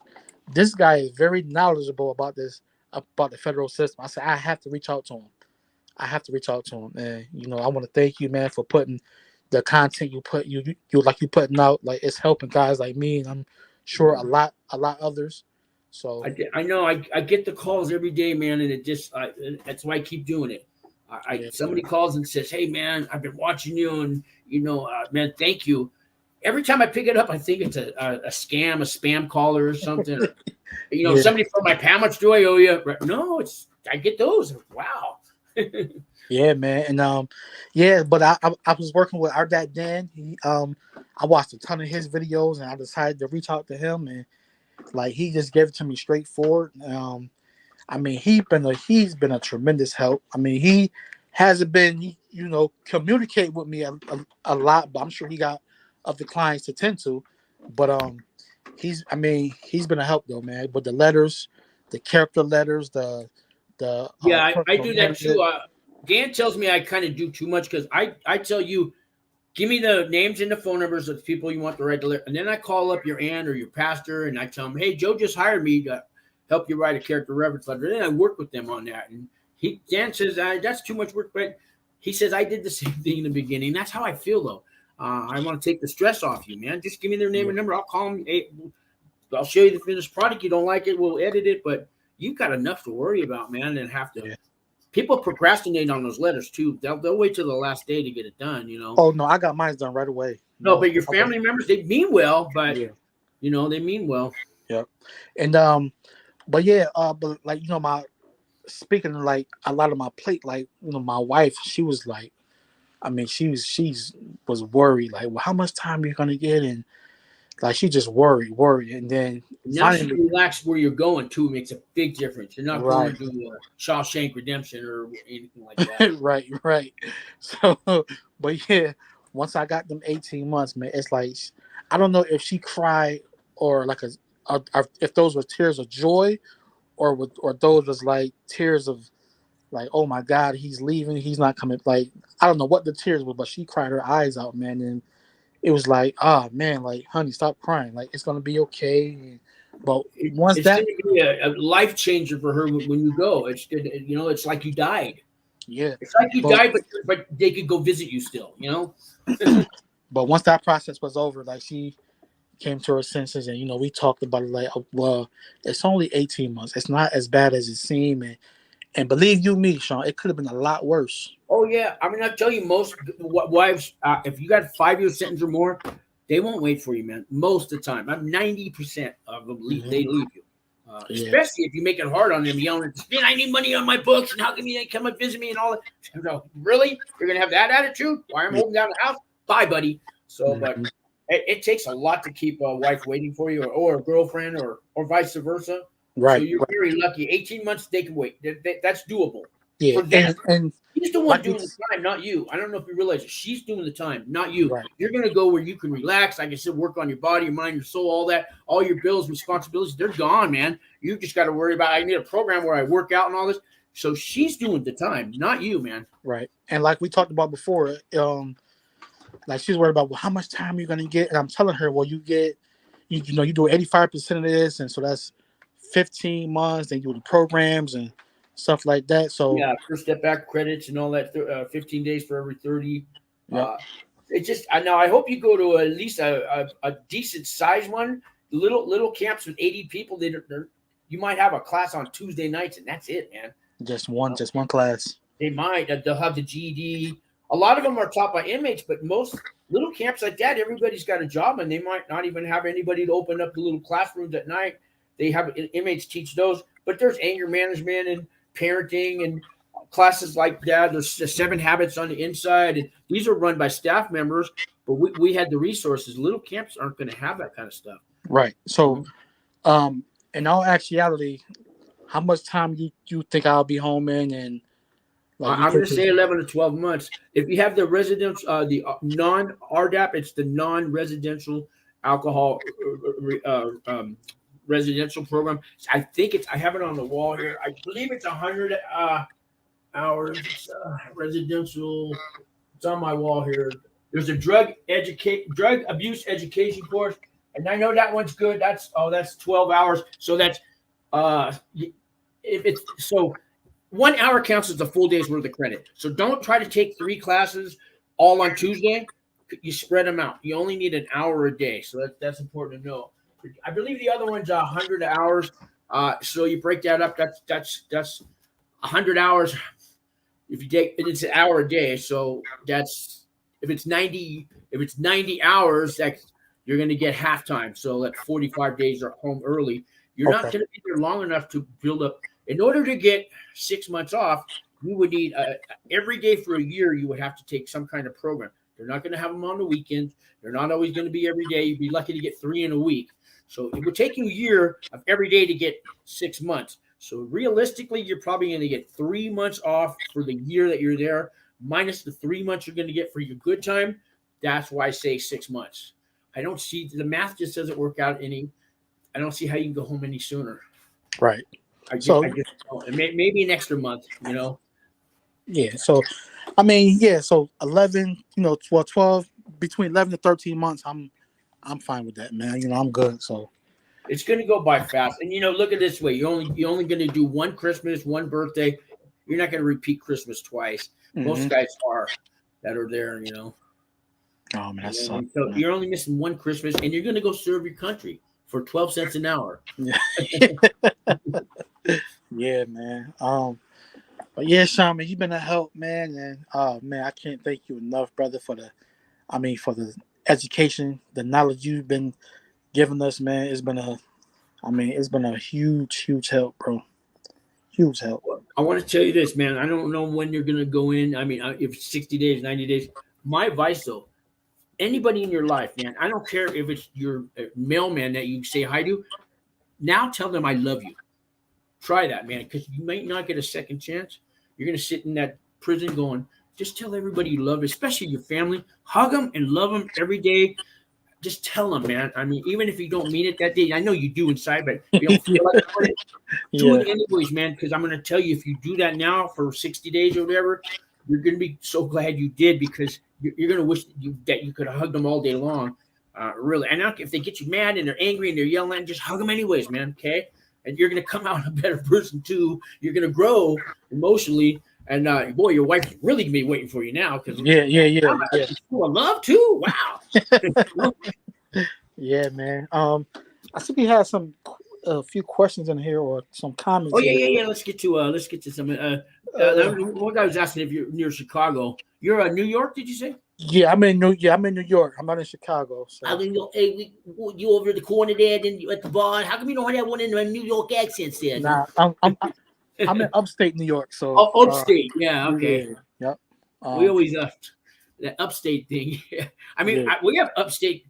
guy is very knowledgeable about the federal system. I said, I have to reach out to him. And I want to thank you, man, for putting the content you putting out. Like, it's helping guys like me, and I'm sure a lot others. So I know I get the calls every day, man, and it just that's why I keep doing it. Somebody calls and says, "Hey, man, I've been watching you, and man, thank you." Every time I pick it up, I think it's a scam, a spam caller or something. Somebody from my how much do I owe you? No, I get those. Wow. Yeah, man, and but I was working with RDAP Dan. I watched a ton of his videos, and I decided to reach out to him, and like he just gave it to me straightforward. I mean, he's been a tremendous help. I mean, he hasn't been, communicate with me a lot, but I'm sure he got other clients to tend to. But he's been a help though, man. But the letters, the character letters, I do that too. Dan tells me I kind of do too much because I tell you, give me the names and the phone numbers of the people you want to write the letter, and then I call up your aunt or your pastor, and I tell them, "Hey, Joe just hired me to help you write a character reference letter." And then I work with them on that. And Dan says, "That's too much work," but he says, "I did the same thing in the beginning." That's how I feel, though. I want to take the stress off you, man. Just give me their name and number. I'll call them. Hey, I'll show you the finished product. You don't like it, we'll edit it. But you've got enough to worry about, man, and have to. Yeah. People procrastinate on those letters, too. They'll wait till the last day to get it done, Oh, no, I got mine done right away. No, but your family members, they mean well, but, they mean well. Yep. And, but yeah, but like, my speaking of like a lot of my plate, like, my wife, she was like, I mean, was worried, like, well, how much time are you gonna get? And like, she just worried. And then Now she's finally, relaxed where you're going too makes a big difference. You're not right, going to Shawshank Redemption or anything like that. right. So, but yeah, once I got them 18 months, man, it's like, I don't know if she cried or like if those were tears of joy or those was like tears of like, oh my God, he's leaving, he's not coming. Like, I don't know what the tears were, but she cried her eyes out, man. And it was like, oh man, like, honey, stop crying. Like, it's gonna be okay. But once It's that, going to be a life changer for her when you go. It's good, it's like you died. yeah, It's like you but died, but they could go visit you still. but once that process was over, like, she came to her senses, and we talked about it. Like, oh, well, it's only 18 months. It's not as bad as it seemed, and believe you me, Sean, it could have been a lot worse. Oh yeah, I mean, I tell you, most wives, if you got a 5-year sentence or more, they won't wait for you, man. Most of the time, I'm 90% of them leave. Mm-hmm. They leave you, Yeah. especially if you make it hard on them, yelling, "I need money on my books, and how come you ain't come and visit me?" and all that. No, really, you're gonna have that attitude? Why I'm holding down the house? Bye, buddy. So, but Mhm. it takes a lot to keep a wife waiting for you, or a girlfriend, or vice versa. So Right. you're very lucky. 18 months, they can wait. That's doable Yeah. for them. And She's the one like doing the time, not you. I don't know if you realize it. She's doing the time, not you. right. You're going to go where you can relax. Like I said, work on your body, your mind, your soul, all that. All your bills, responsibilities, they're gone, man. You just got to worry about, I need a program where I work out and all this. So she's doing the time, not you, man. Right. And like we talked about before, like, she's worried about, well, how much time are you gonna get? And I'm telling her, well, you get, you do 85% of this, and so that's 15 months. Then you do the programs and stuff like that. So Yeah, first step back credits and all that. 15 days for every 30. yeah, It just now. I hope you go to at least a decent size one. Little camps with 80 people. You might have a class on Tuesday nights, and that's it, man. just one class. They might. They'll have the GED. A lot of them are taught by inmates, but most little camps like that, everybody's got a job, and they might not even have anybody to open up the little classrooms at night. They have inmates teach those, but there's anger management and parenting and classes like that. There's the 7 habits on the inside, and these are run by staff members. But we had the resources. Little camps aren't going to have that kind of stuff. Right. So, in all actuality, how much time you think I'll be home in? And like, I'm going to say 11 to 12 months. If you have the residential, the non-RDAP, it's the non-residential alcohol residential program. I think I have it on the wall here. I believe it's 100 hours. It's, residential. It's on my wall here. There's a drug abuse education course, and I know that one's good. That's 12 hours. So that's if it's so. 1 hour counts as a full day's worth of credit. So don't try to take 3 classes all on Tuesday. You spread them out. You only need an hour a day. So that's important to know. I believe the other one's 100 hours. So you break that up. That's 100 hours. If you take it's an hour a day. So that's if it's 90 hours, you're going to get halftime. So that's 45 days are home early. You're not going to be there long enough to build up. In order to get 6 months off, you would need every day for a year. You would have to take some kind of program. They're not going to have them on the weekends. They're not always going to be every day. You'd be lucky to get 3 in a week. So it would take you a year of every day to get 6 months. So realistically, you're probably going to get 3 months off for the year that you're there, minus the 3 months you're going to get for your good time. That's why I say 6 months. I don't see the math just doesn't work out any. I don't see how you can go home any sooner. Right. I just maybe an extra month, Yeah. So, I mean, yeah. So 11, 12, between 11 to 13 months, I'm fine with that, man. I'm good. So it's going to go by fast. And look at it this way: you're only going to do one Christmas, one birthday. You're not going to repeat Christmas twice. Mm-hmm. Most guys that are there, Oh man, that sucks. So you're only missing one Christmas, and you're going to go serve your country for 12 cents an hour. Yeah. Yeah, man. But yeah, Sean, man, you've been a help, man, and man, I can't thank you enough, brother, for the education, the knowledge you've been giving us, man. It's been a huge help, bro. Huge help. I want to tell you this, man. I don't know when you're going to go in. I mean, if it's 60 days, 90 days. My advice, though, anybody in your life, man, I don't care if it's your mailman that you say hi to. Now tell them I love you. Try that, man, because you might not get a second chance. You're going to sit in that prison going, just tell everybody you love, especially your family. Hug them and love them every day. Just tell them, man. I mean, even if you don't mean it that day, I know you do inside, but you don't feel like doing it. Do it anyways, man, because I'm going to tell you, if you do that now for 60 days or whatever, you're going to be so glad you did, because you're going to wish that you could have hugged them all day long. Really. And if they get you mad and they're angry and they're yelling, just hug them anyways, man, okay? And you're going to come out a better person, too. You're going to grow emotionally. And, boy, your wife's really going to be waiting for you now. Yeah. Full of love, too? Wow. Yeah, man. I think we had a few questions in here, or some comments. Oh yeah. Let's get to some. One guy was asking if you're near Chicago. You're New York, did you say? Yeah, I'm in New York. I'm not in Chicago. So. I mean, hey, you over the corner there, then you at the bar. How come you don't have that one in a New York accent there? Nah, I'm in upstate New York. So upstate, yeah, okay. Yep. We always that upstate thing. I mean, we have upstate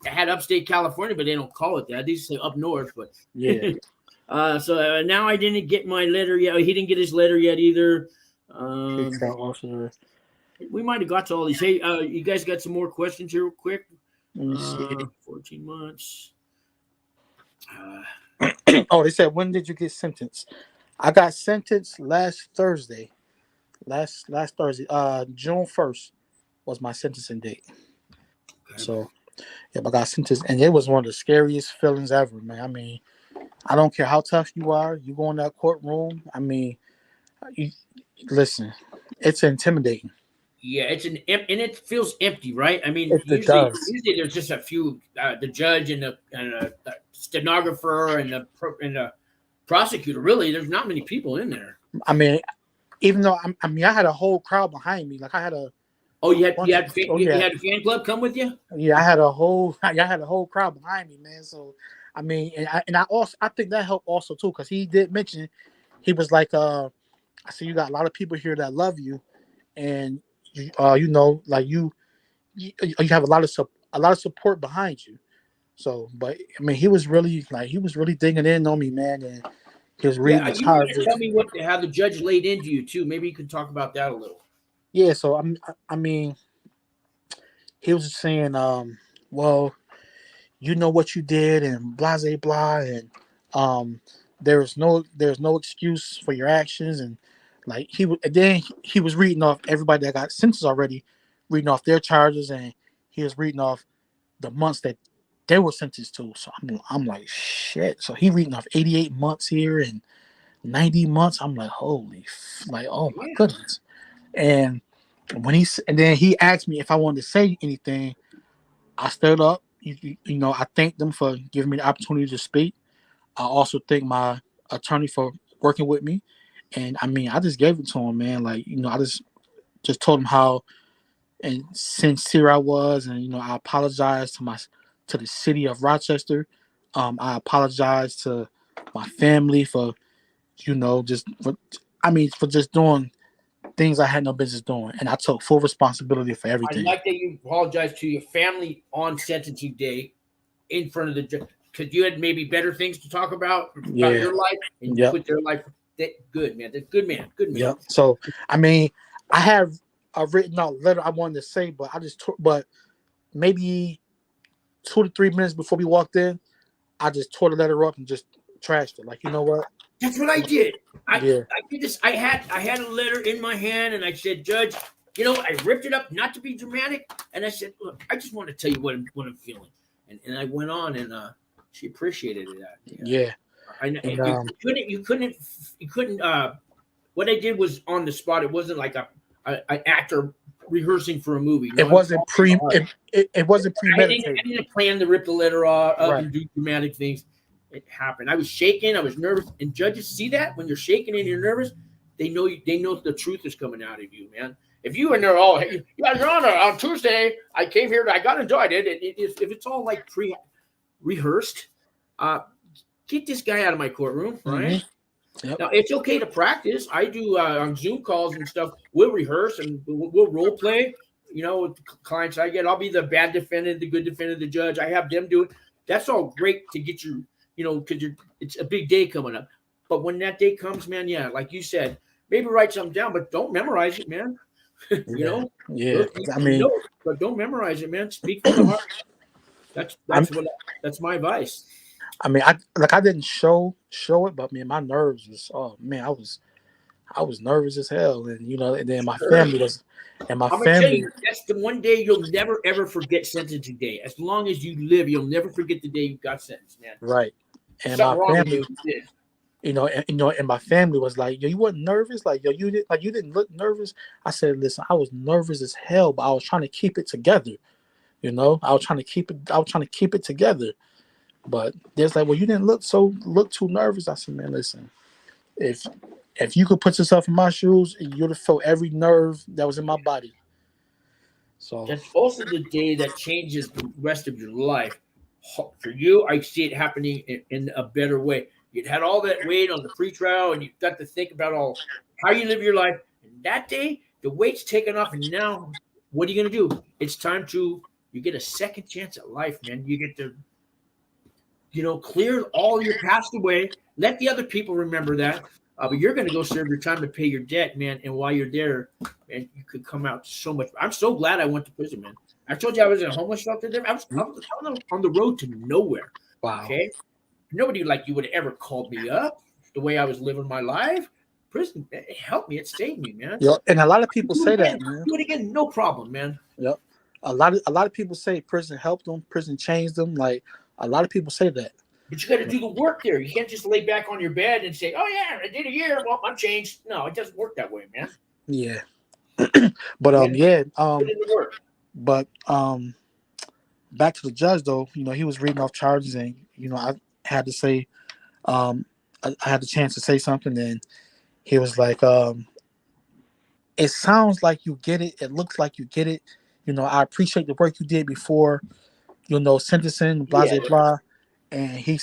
California, but they don't call it that. They say up north, but yeah. So now I didn't get my letter yet. He didn't get his letter yet either. We might have got to all these. Hey, you guys got some more questions here real quick? 14 months. They said, when did you get sentenced? I got sentenced last Thursday. Last Thursday. June 1st was my sentencing date. Okay. So, I got sentenced, and it was one of the scariest feelings ever, man. I mean, I don't care how tough you are. You go in that courtroom. I mean, listen, it's intimidating. Yeah, and it feels empty, right? I mean, usually there's just a few, the judge and the stenographer and the prosecutor. Really, there's not many people in there. I mean, even though I had a whole crowd behind me. Like I had a. Oh, you had a fan club come with you? Yeah, I had a whole crowd behind me, man. So, I mean, I think that helped also too, because he did mention, he was like, I see you got a lot of people here that love you, and you have a lot of support behind you. So, but I mean, he was really digging in on me, man, and he was reading. Tell me how the judge laid into you too. Maybe you could talk about that a little. Yeah, so I mean, he was just saying, well, you know what you did, and blah blah blah, and there's no excuse for your actions, and like he was reading off everybody that got sentenced already, reading off their charges, and he was reading off the months that they were sentenced to. So I'm like, shit. So he reading off 88 months here and 90 months. I'm like, oh my goodness. And then he asked me if I wanted to say anything. I stood up. I thanked them for giving me the opportunity to speak. I also thank my attorney for working with me. And I mean, I just gave it to him, man. Like, I just told him how and sincere I was, and I apologized to the city of Rochester. I apologized to my family for just doing things I had no business doing, and I took full responsibility for everything. I like that you apologized to your family on sentencing day in front of the judge, because you had maybe better things to talk about your life, and you put their life. Good man. Good man. Yep. So I mean, I have a written out letter I wanted to say, but maybe 2 to 3 minutes before we walked in, I just tore the letter up and just trashed it. Like, you know what? That's what I did. I did this. I had a letter in my hand, and I said, Judge, I ripped it up, not to be dramatic, and I said, look, I just want to tell you what I'm feeling, and I went on, and she appreciated that. Yeah. You couldn't. What I did was on the spot. It wasn't like an actor rehearsing for a movie. It wasn't it wasn't premeditated. I didn't plan to rip the letter off and do dramatic things. It happened. I was shaking. I was nervous. And judges see that when you're shaking and you're nervous, they know the truth is coming out of you, man. If you and they're all, hey, Your Honor, on Tuesday I came here. I got indicted. If it's all like pre-rehearsed, get this guy out of my courtroom, right? Yep. Now it's okay to practice. I do on Zoom calls and stuff. We'll rehearse and we'll role play. With the clients I get, I'll be the bad defendant, the good defendant, the judge. I have them do it. That's all great to get you, because it's a big day coming up. But when that day comes, man, yeah, like you said, maybe write something down, but don't memorize it, man. Yeah. But don't memorize it, man. Speak from the heart. That's my advice. I mean, I didn't show it, but man, my nerves was, oh man, I was nervous as hell, and then my family was, and my I'm gonna tell you, that's the one day you'll never ever forget sentencing day. As long as you live, you'll never forget the day you got sentenced, man. Right. And something my wrong family, with you. and my family was like, yo, you wasn't nervous? Like, yo, you didn't look nervous. I said, listen, I was nervous as hell, but I was trying to keep it together. I was trying to keep it together. But there's like, well, you didn't look too nervous. I said, man, listen, if you could put yourself in my shoes, you'd have felt every nerve that was in my body. So that's also the day that changes the rest of your life. For you, I see it happening in a better way. You'd had all that weight on the pretrial, and you got to think about how you live your life. And that day, the weight's taken off, and now what are you going to do? It's time you get a second chance at life, man. You get to clear all your past away. Let the other people remember that. But you're going to go serve your time to pay your debt, man. And while you're there, man, you could come out so much. I'm so glad I went to prison, man. I told you I was in a homeless shelter there. I was on the road to nowhere. wow. Okay. Nobody like you would have ever called me up the way I was living my life. Prison, it helped me. It saved me, man. Yeah, and a lot of people say that, man. Do it again, no problem, man. Yep. A lot of people say prison helped them, prison changed them. Like, a lot of people say that. But you got to do the work there. You can't just lay back on your bed and say, "Oh yeah, I did a year. Well, I'm changed." No, it doesn't work that way, man. Yeah. But back to the judge though. He was reading off charges, and I had to say, I had the chance to say something, and he was like, "It sounds like you get it. It looks like you get it. I appreciate the work you did before, sentencing, blah blah blah." And he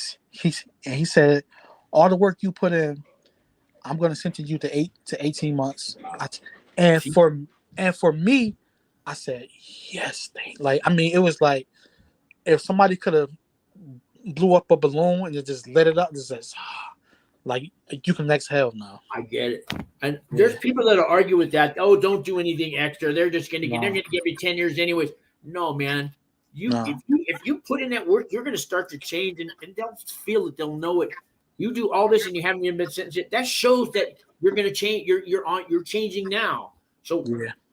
said, all the work you put in, I'm going to sentence you to 8 to 18 months. And for me, I said, yes. It was like if somebody could have blew up a balloon and just let it up, it says, like, you can exhale now. I get it. And there's people that argue with that. Oh, don't do anything extra. They're just going to they're going to give me 10 years anyways. No, man. If you put in that work, you're going to start to change, and they'll feel it. They'll know it. You do all this, and you haven't even been sentenced yet. That shows that you're going to change. You're changing now. So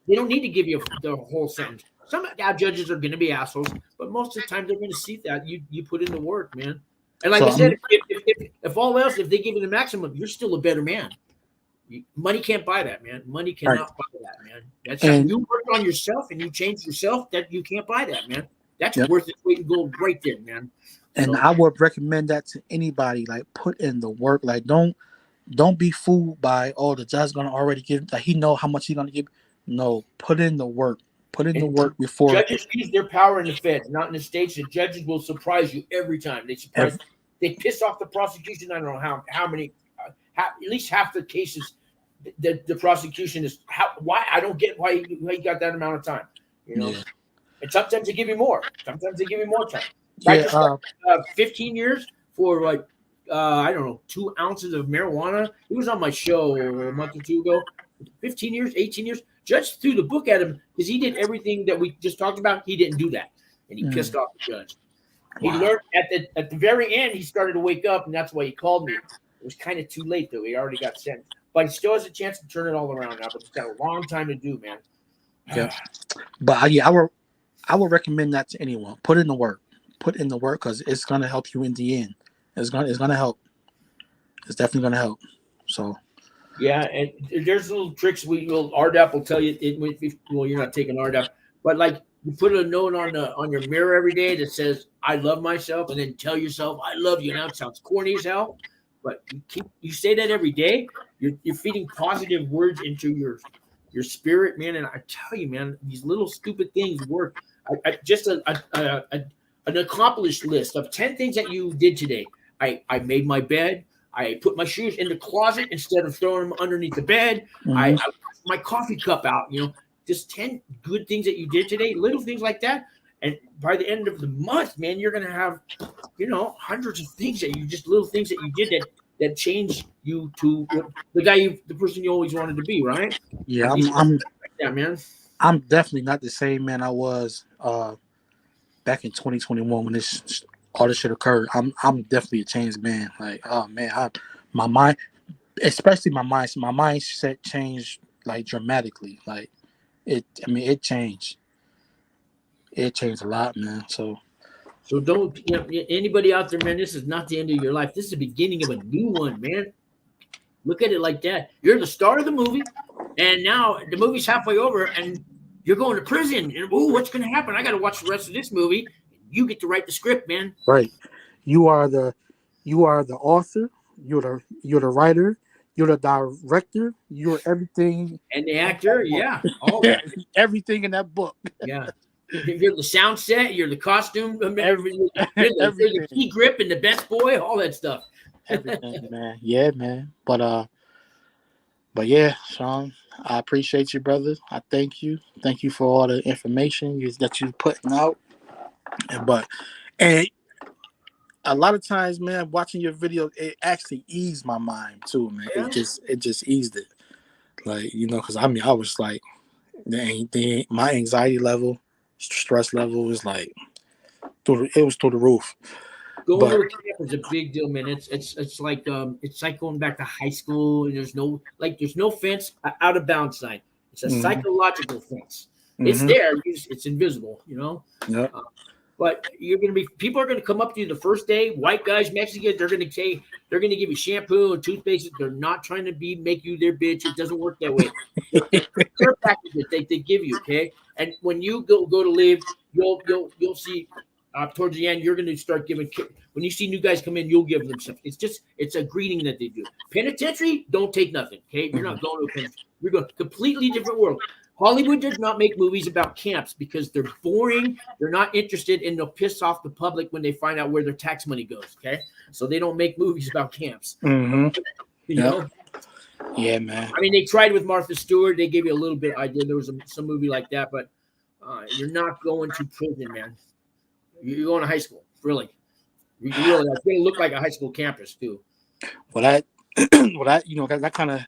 they don't need to give you the whole sentence. Some judges are going to be assholes, but most of the time they're going to see that you put in the work, man. And like I said, if all else, if they give you the maximum, you're still a better man. Money can't buy that, man. Money cannot buy that, man. That's you work on yourself and you change yourself. That you can't buy that, man. That's worth its weight in gold right there, man. And I would recommend that to anybody. Like, put in the work. Like, don't be fooled by, the judge's gonna already give. Like, he know how much he's gonna give. No, put in the work. Put in the work before. Judges use their power in the feds, not in the states. The judges will surprise you every time. They piss off the prosecution. I don't know how many. At least half the cases, the prosecution is why I don't get why he got that amount of time. And sometimes they give you more. Sometimes they give you more time. Yeah, 15 years for I don't know, 2 ounces of marijuana. He was on my show a month or two ago. 15 years, 18 years. Judge threw the book at him because he did everything that we just talked about. He didn't do that, and he pissed off the judge. He learned at the very end. He started to wake up, and that's why he called me. It was kind of too late though. He already got sentenced, but he still has a chance to turn it all around now. But it's got a long time to do, man. Yeah, but I would recommend that to anyone. Put in the work. Put in the work because it's gonna help you in the end. It's gonna help. It's definitely gonna help. So. Yeah, and there's little tricks. RDAP will tell you. You're not taking RDAP, but like you put a note on your mirror every day that says "I love myself," and then tell yourself "I love you." Now it sounds corny as hell, but you say that every day. You're feeding positive words into your spirit, man. And I tell you, man, these little stupid things work. I just an accomplished list of 10 things that you did today. I made my bed. I put my shoes in the closet instead of throwing them underneath the bed. I put my coffee cup out. Just 10 good things that you did today, little things like that. And by the end of the month, man, you're gonna have, hundreds of things little things that you did that changed you to the person you always wanted to be, right? Yeah, Yeah, man. I'm definitely not the same man I was back in 2021 when all this shit occurred. I'm definitely a changed man. Like, oh man, my mind, especially my mindset changed like dramatically. Like it changed. It changed a lot, man. So don't, anybody out there, man, this is not the end of your life. This is the beginning of a new one, man. Look at it like that. You're the star of the movie, and now the movie's halfway over, and you're going to prison. And what's going to happen? I got to watch the rest of this movie. You get to write the script, man. right. You are the author. You're the writer. You're the director. You're everything. And the actor, yeah, all everything in that book. Yeah. You're the sound set. You're the costume. You're the key grip and the best boy. All that stuff. Everything, man. Yeah, man. But yeah, Sean, I appreciate you, brother. I thank you. Thank you for all the information that you're putting out. And a lot of times, man, watching your video, it actually eased my mind too, man. Yeah. It just eased it. Like, because I was like, my anxiety level, stress level was like through the roof. Going to a camp is a big deal, man. It's like going back to high school, and there's no fence, out of bounds sign. It's a psychological fence. It's there. It's invisible, Yeah. But people are going to come up to you the first day. White guys, Mexicans, they're going to give you shampoo and toothpaste. They're not trying to make you their bitch. It doesn't work that way. Care package that they give you, okay? And when you go to leave, you'll see towards the end, you're going to start giving. When you see new guys come in, you'll give them stuff. It's a greeting that they do. Penitentiary, don't take nothing, okay? You're not going to a penitentiary. You're going to a completely different world. Hollywood does not make movies about camps because they're boring. They're not interested, and they'll piss off the public when they find out where their tax money goes. Okay, so they don't make movies about camps. You know? Yeah, man. I mean, they tried with Martha Stewart. They gave you a little bit idea. There was some movie like that, but you're not going to prison, man. You're going to high school, really. You really, it's going to look like a high school campus too. Well, that kind of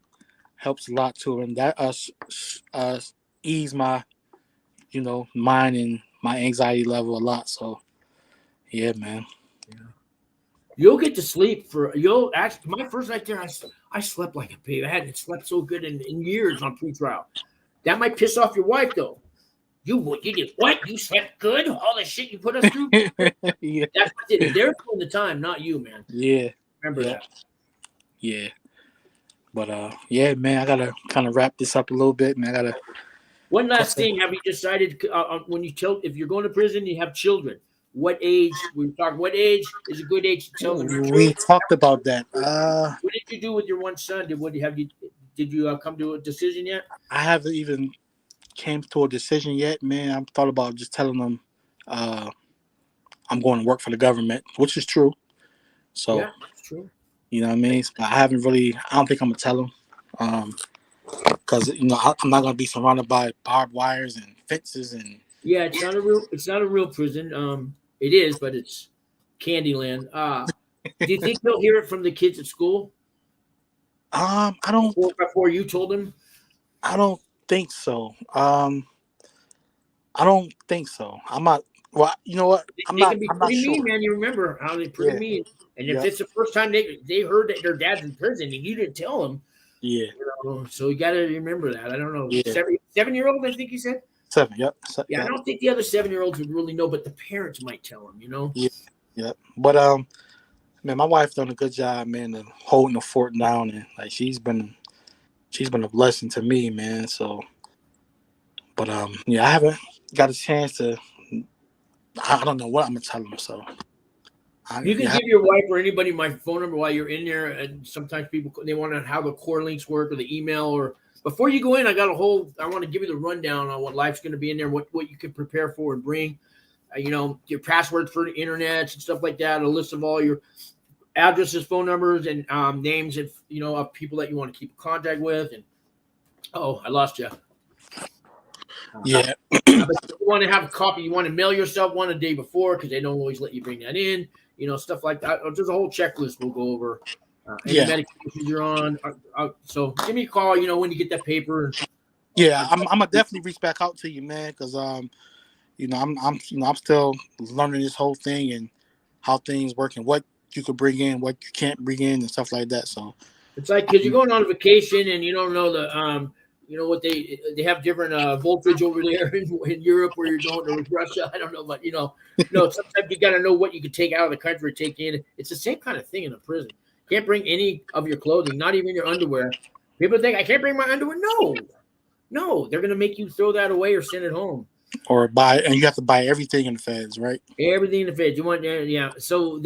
helps a lot too, and that ease my mind and my anxiety level a lot. So yeah, man. Yeah. You'll get to sleep my first night there, I slept like a baby. I hadn't slept so good in years on pretrial. That might piss off your wife though. You did what? You slept good? All the shit you put us through? Yeah. That's it. They're doing the time, not you, man. Yeah. Remember that. Yeah. But yeah, man, I gotta kind of wrap this up a little bit, man. One last thing: have you decided if you're going to prison, you have children? What age? What age is a good age to tell them? We talked about that. What did you do with your one son? Did you come to a decision yet? I haven't even came to a decision yet, man. I've thought about just telling them I'm going to work for the government, which is true. So yeah, that's true. You know what I mean? But I don't think I'm gonna tell them, because I'm not gonna be surrounded by barbed wires and fences and. Yeah, it's not a real prison. It is, but it's Candyland. Do you think they'll hear it from the kids at school? I don't. Before you told them? I don't think so. I don't think so. I'm not. Well, you know what? They can be pretty mean, man. You remember how they pretty mean. And if it's the first time they heard that their dad's in prison and you didn't tell them, so you got to remember that. I don't know. Yeah. 7-year-old, I think you said? 7, yep. I don't think the other 7-year-olds would really know, but the parents might tell them, Yeah. But man, my wife's done a good job, man, of holding the fort down, and like she's been a blessing to me, man. So, but I haven't got a chance to. I don't know what I'm gonna tell them. So. You can give your wife or anybody my phone number while you're in there, and sometimes people they want to know how the core links work or the email. Or before you go in, I want to give you the rundown on what life's going to be in there, what you can prepare for and bring. Your password for the internet and stuff like that, a list of all your addresses, phone numbers, and names of of people that you want to keep in contact with. And I lost you. Yeah. But you want to have a copy. You want to mail yourself one a day before because they don't always let you bring that in. Stuff like that. There's a whole checklist we'll go over. Any medications you're on. So give me a call. When you get that paper. Yeah, I'm gonna definitely reach back out to you, man, because I'm still learning this whole thing and how things work and what you could bring in, what you can't bring in, and stuff like that. So it's like because you're going on vacation and you don't know the what they have different voltage over there in Europe where you're going to Russia. I don't know, but sometimes you got to know what you can take out of the country, take in. It's the same kind of thing in a prison. Can't bring any of your clothing, not even your underwear. People think I can't bring my underwear. No, they're gonna make you throw that away or send it home. Or and you have to buy everything in the feds, right? Everything in the feds. You want, So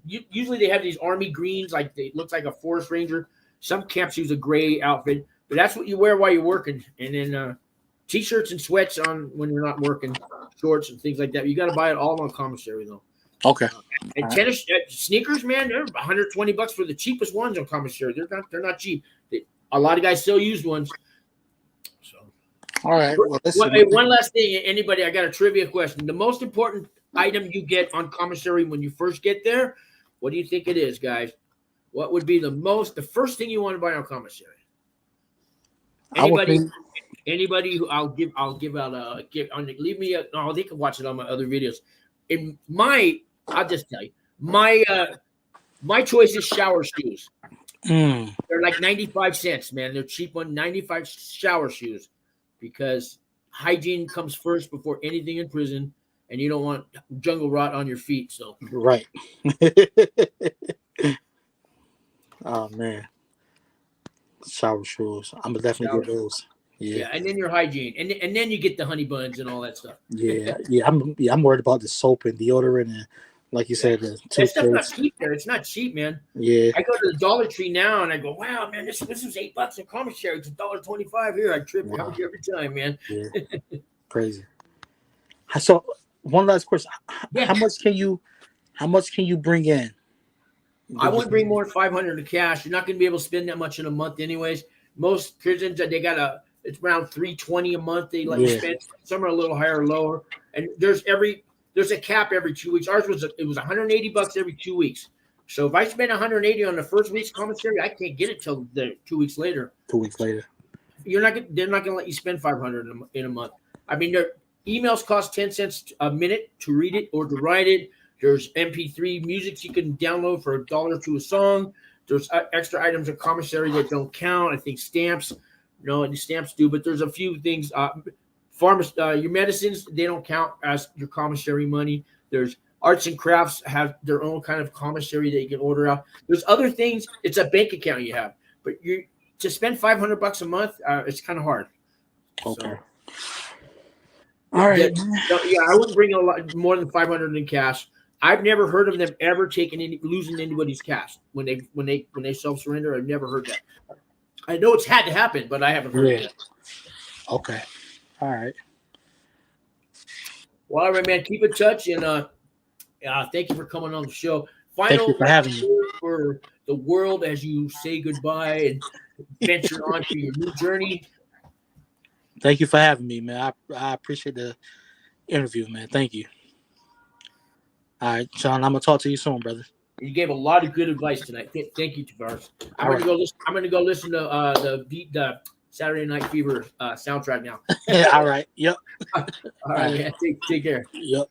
usually they have these army greens, like it looks like a forest ranger. Some camps use a gray outfit, but that's what you wear while you're working. And then t-shirts and sweats on when you're not working, shorts and things like that. You got to buy it all on commissary though. Okay. And tennis sneakers, man, they're $120 for the cheapest ones on commissary. They're not cheap. A lot of guys still use ones. So. All right. Well, one last thing, anybody, I got a trivia question. The most important item you get on commissary when you first get there, what do you think it is, guys? What would be the first thing you want to buy on commissary? Anybody who I'll give out leave me they can watch it on my other videos. I'll just tell you, my choice is shower shoes. They're like 95 cents, man. They're cheap on 95 shower shoes. Because hygiene comes first before anything in prison, and you don't want jungle rot on your feet. So right. Oh man, shower shoes. I'm gonna definitely get those. Yeah, and then your hygiene, and then you get the honey buns and all that stuff. Yeah. I'm worried about the soap and deodorant and, like you said, the that stuff's not cheap there. It's not cheap, man. Yeah. I go to the Dollar Tree now and I go, wow, man, this is $8 in commissary. It's $1.25 here. I trip out every time, man. Yeah. Crazy. So one last question: How much can you bring in? I wouldn't bring more than $500 in cash. You're not going to be able to spend that much in a month, anyways. Most prisons it's around $320 a month. They let you spend. Some are a little higher or lower, and there's a cap every 2 weeks. Ours was $180 every 2 weeks. So if I spend $180 on the first week's commissary, I can't get it till the 2 weeks later. 2 weeks later, they're not going to let you spend $500 in a month. I mean, their emails cost 10 cents a minute to read it or to write it. There's MP3 music you can download for $1 to a song. There's extra items of commissary that don't count. I think stamps, the stamps do, but there's a few things. Your medicines, they don't count as your commissary money. There's arts and crafts have their own kind of commissary that you can order out. There's other things. It's a bank account you have, but to spend $500 a month, it's kind of hard. Okay. So, all right. I wouldn't bring a lot more than $500 in cash. I've never heard of them ever losing anybody's cash when they self-surrender. I've never heard that. I know it's had to happen, but I haven't heard that. Okay. All right. Well, all right, man. Keep in touch, and thank you for coming on the show. Thank you for having me. For the world as you say goodbye and venture on to your new journey. Thank you for having me, man. I appreciate the interview, man. Thank you. All right, Sean, I'm gonna talk to you soon, brother. You gave a lot of good advice tonight. Thank you, Tavares. I'm gonna go listen to the Saturday Night Fever soundtrack now. All right. Yep. All right, man. Take care. Yep.